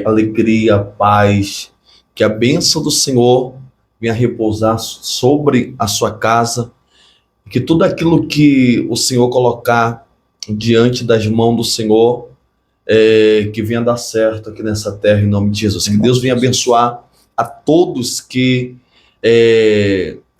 alegria, paz. Que a bênção do Senhor venha repousar sobre a sua casa, que tudo aquilo que o Senhor colocar diante das mãos do Senhor, que venha dar certo aqui nessa terra, em nome de Jesus. Que Deus venha abençoar a todos que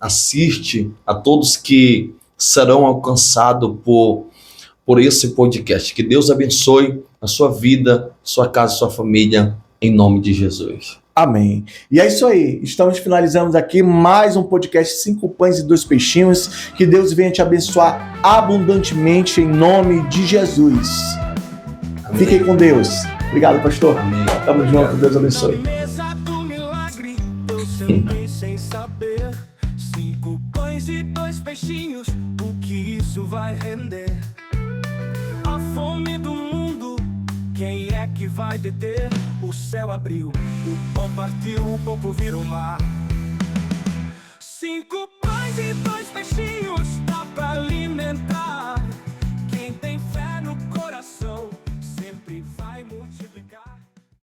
assistem, a todos que serão alcançados por esse podcast. Que Deus abençoe a sua vida, sua casa, sua família, em nome de Jesus. Amém. E é isso aí. Estamos finalizando aqui mais um podcast 5 Pães e 2 Peixinhos. Que Deus venha te abençoar abundantemente em nome de Jesus. Amém. Fiquem com Deus. Obrigado, pastor. Amém. Tamo junto. Deus abençoe. Sem saber, 5 pães e 2 peixinhos, o que isso vai render? A fome do mundo, quem é que vai deter? O céu abriu, o pão partiu, o povo virou mar. 5 pães e 2 peixinhos, dá pra alimentar. Quem tem fé no coração, sempre vai multiplicar.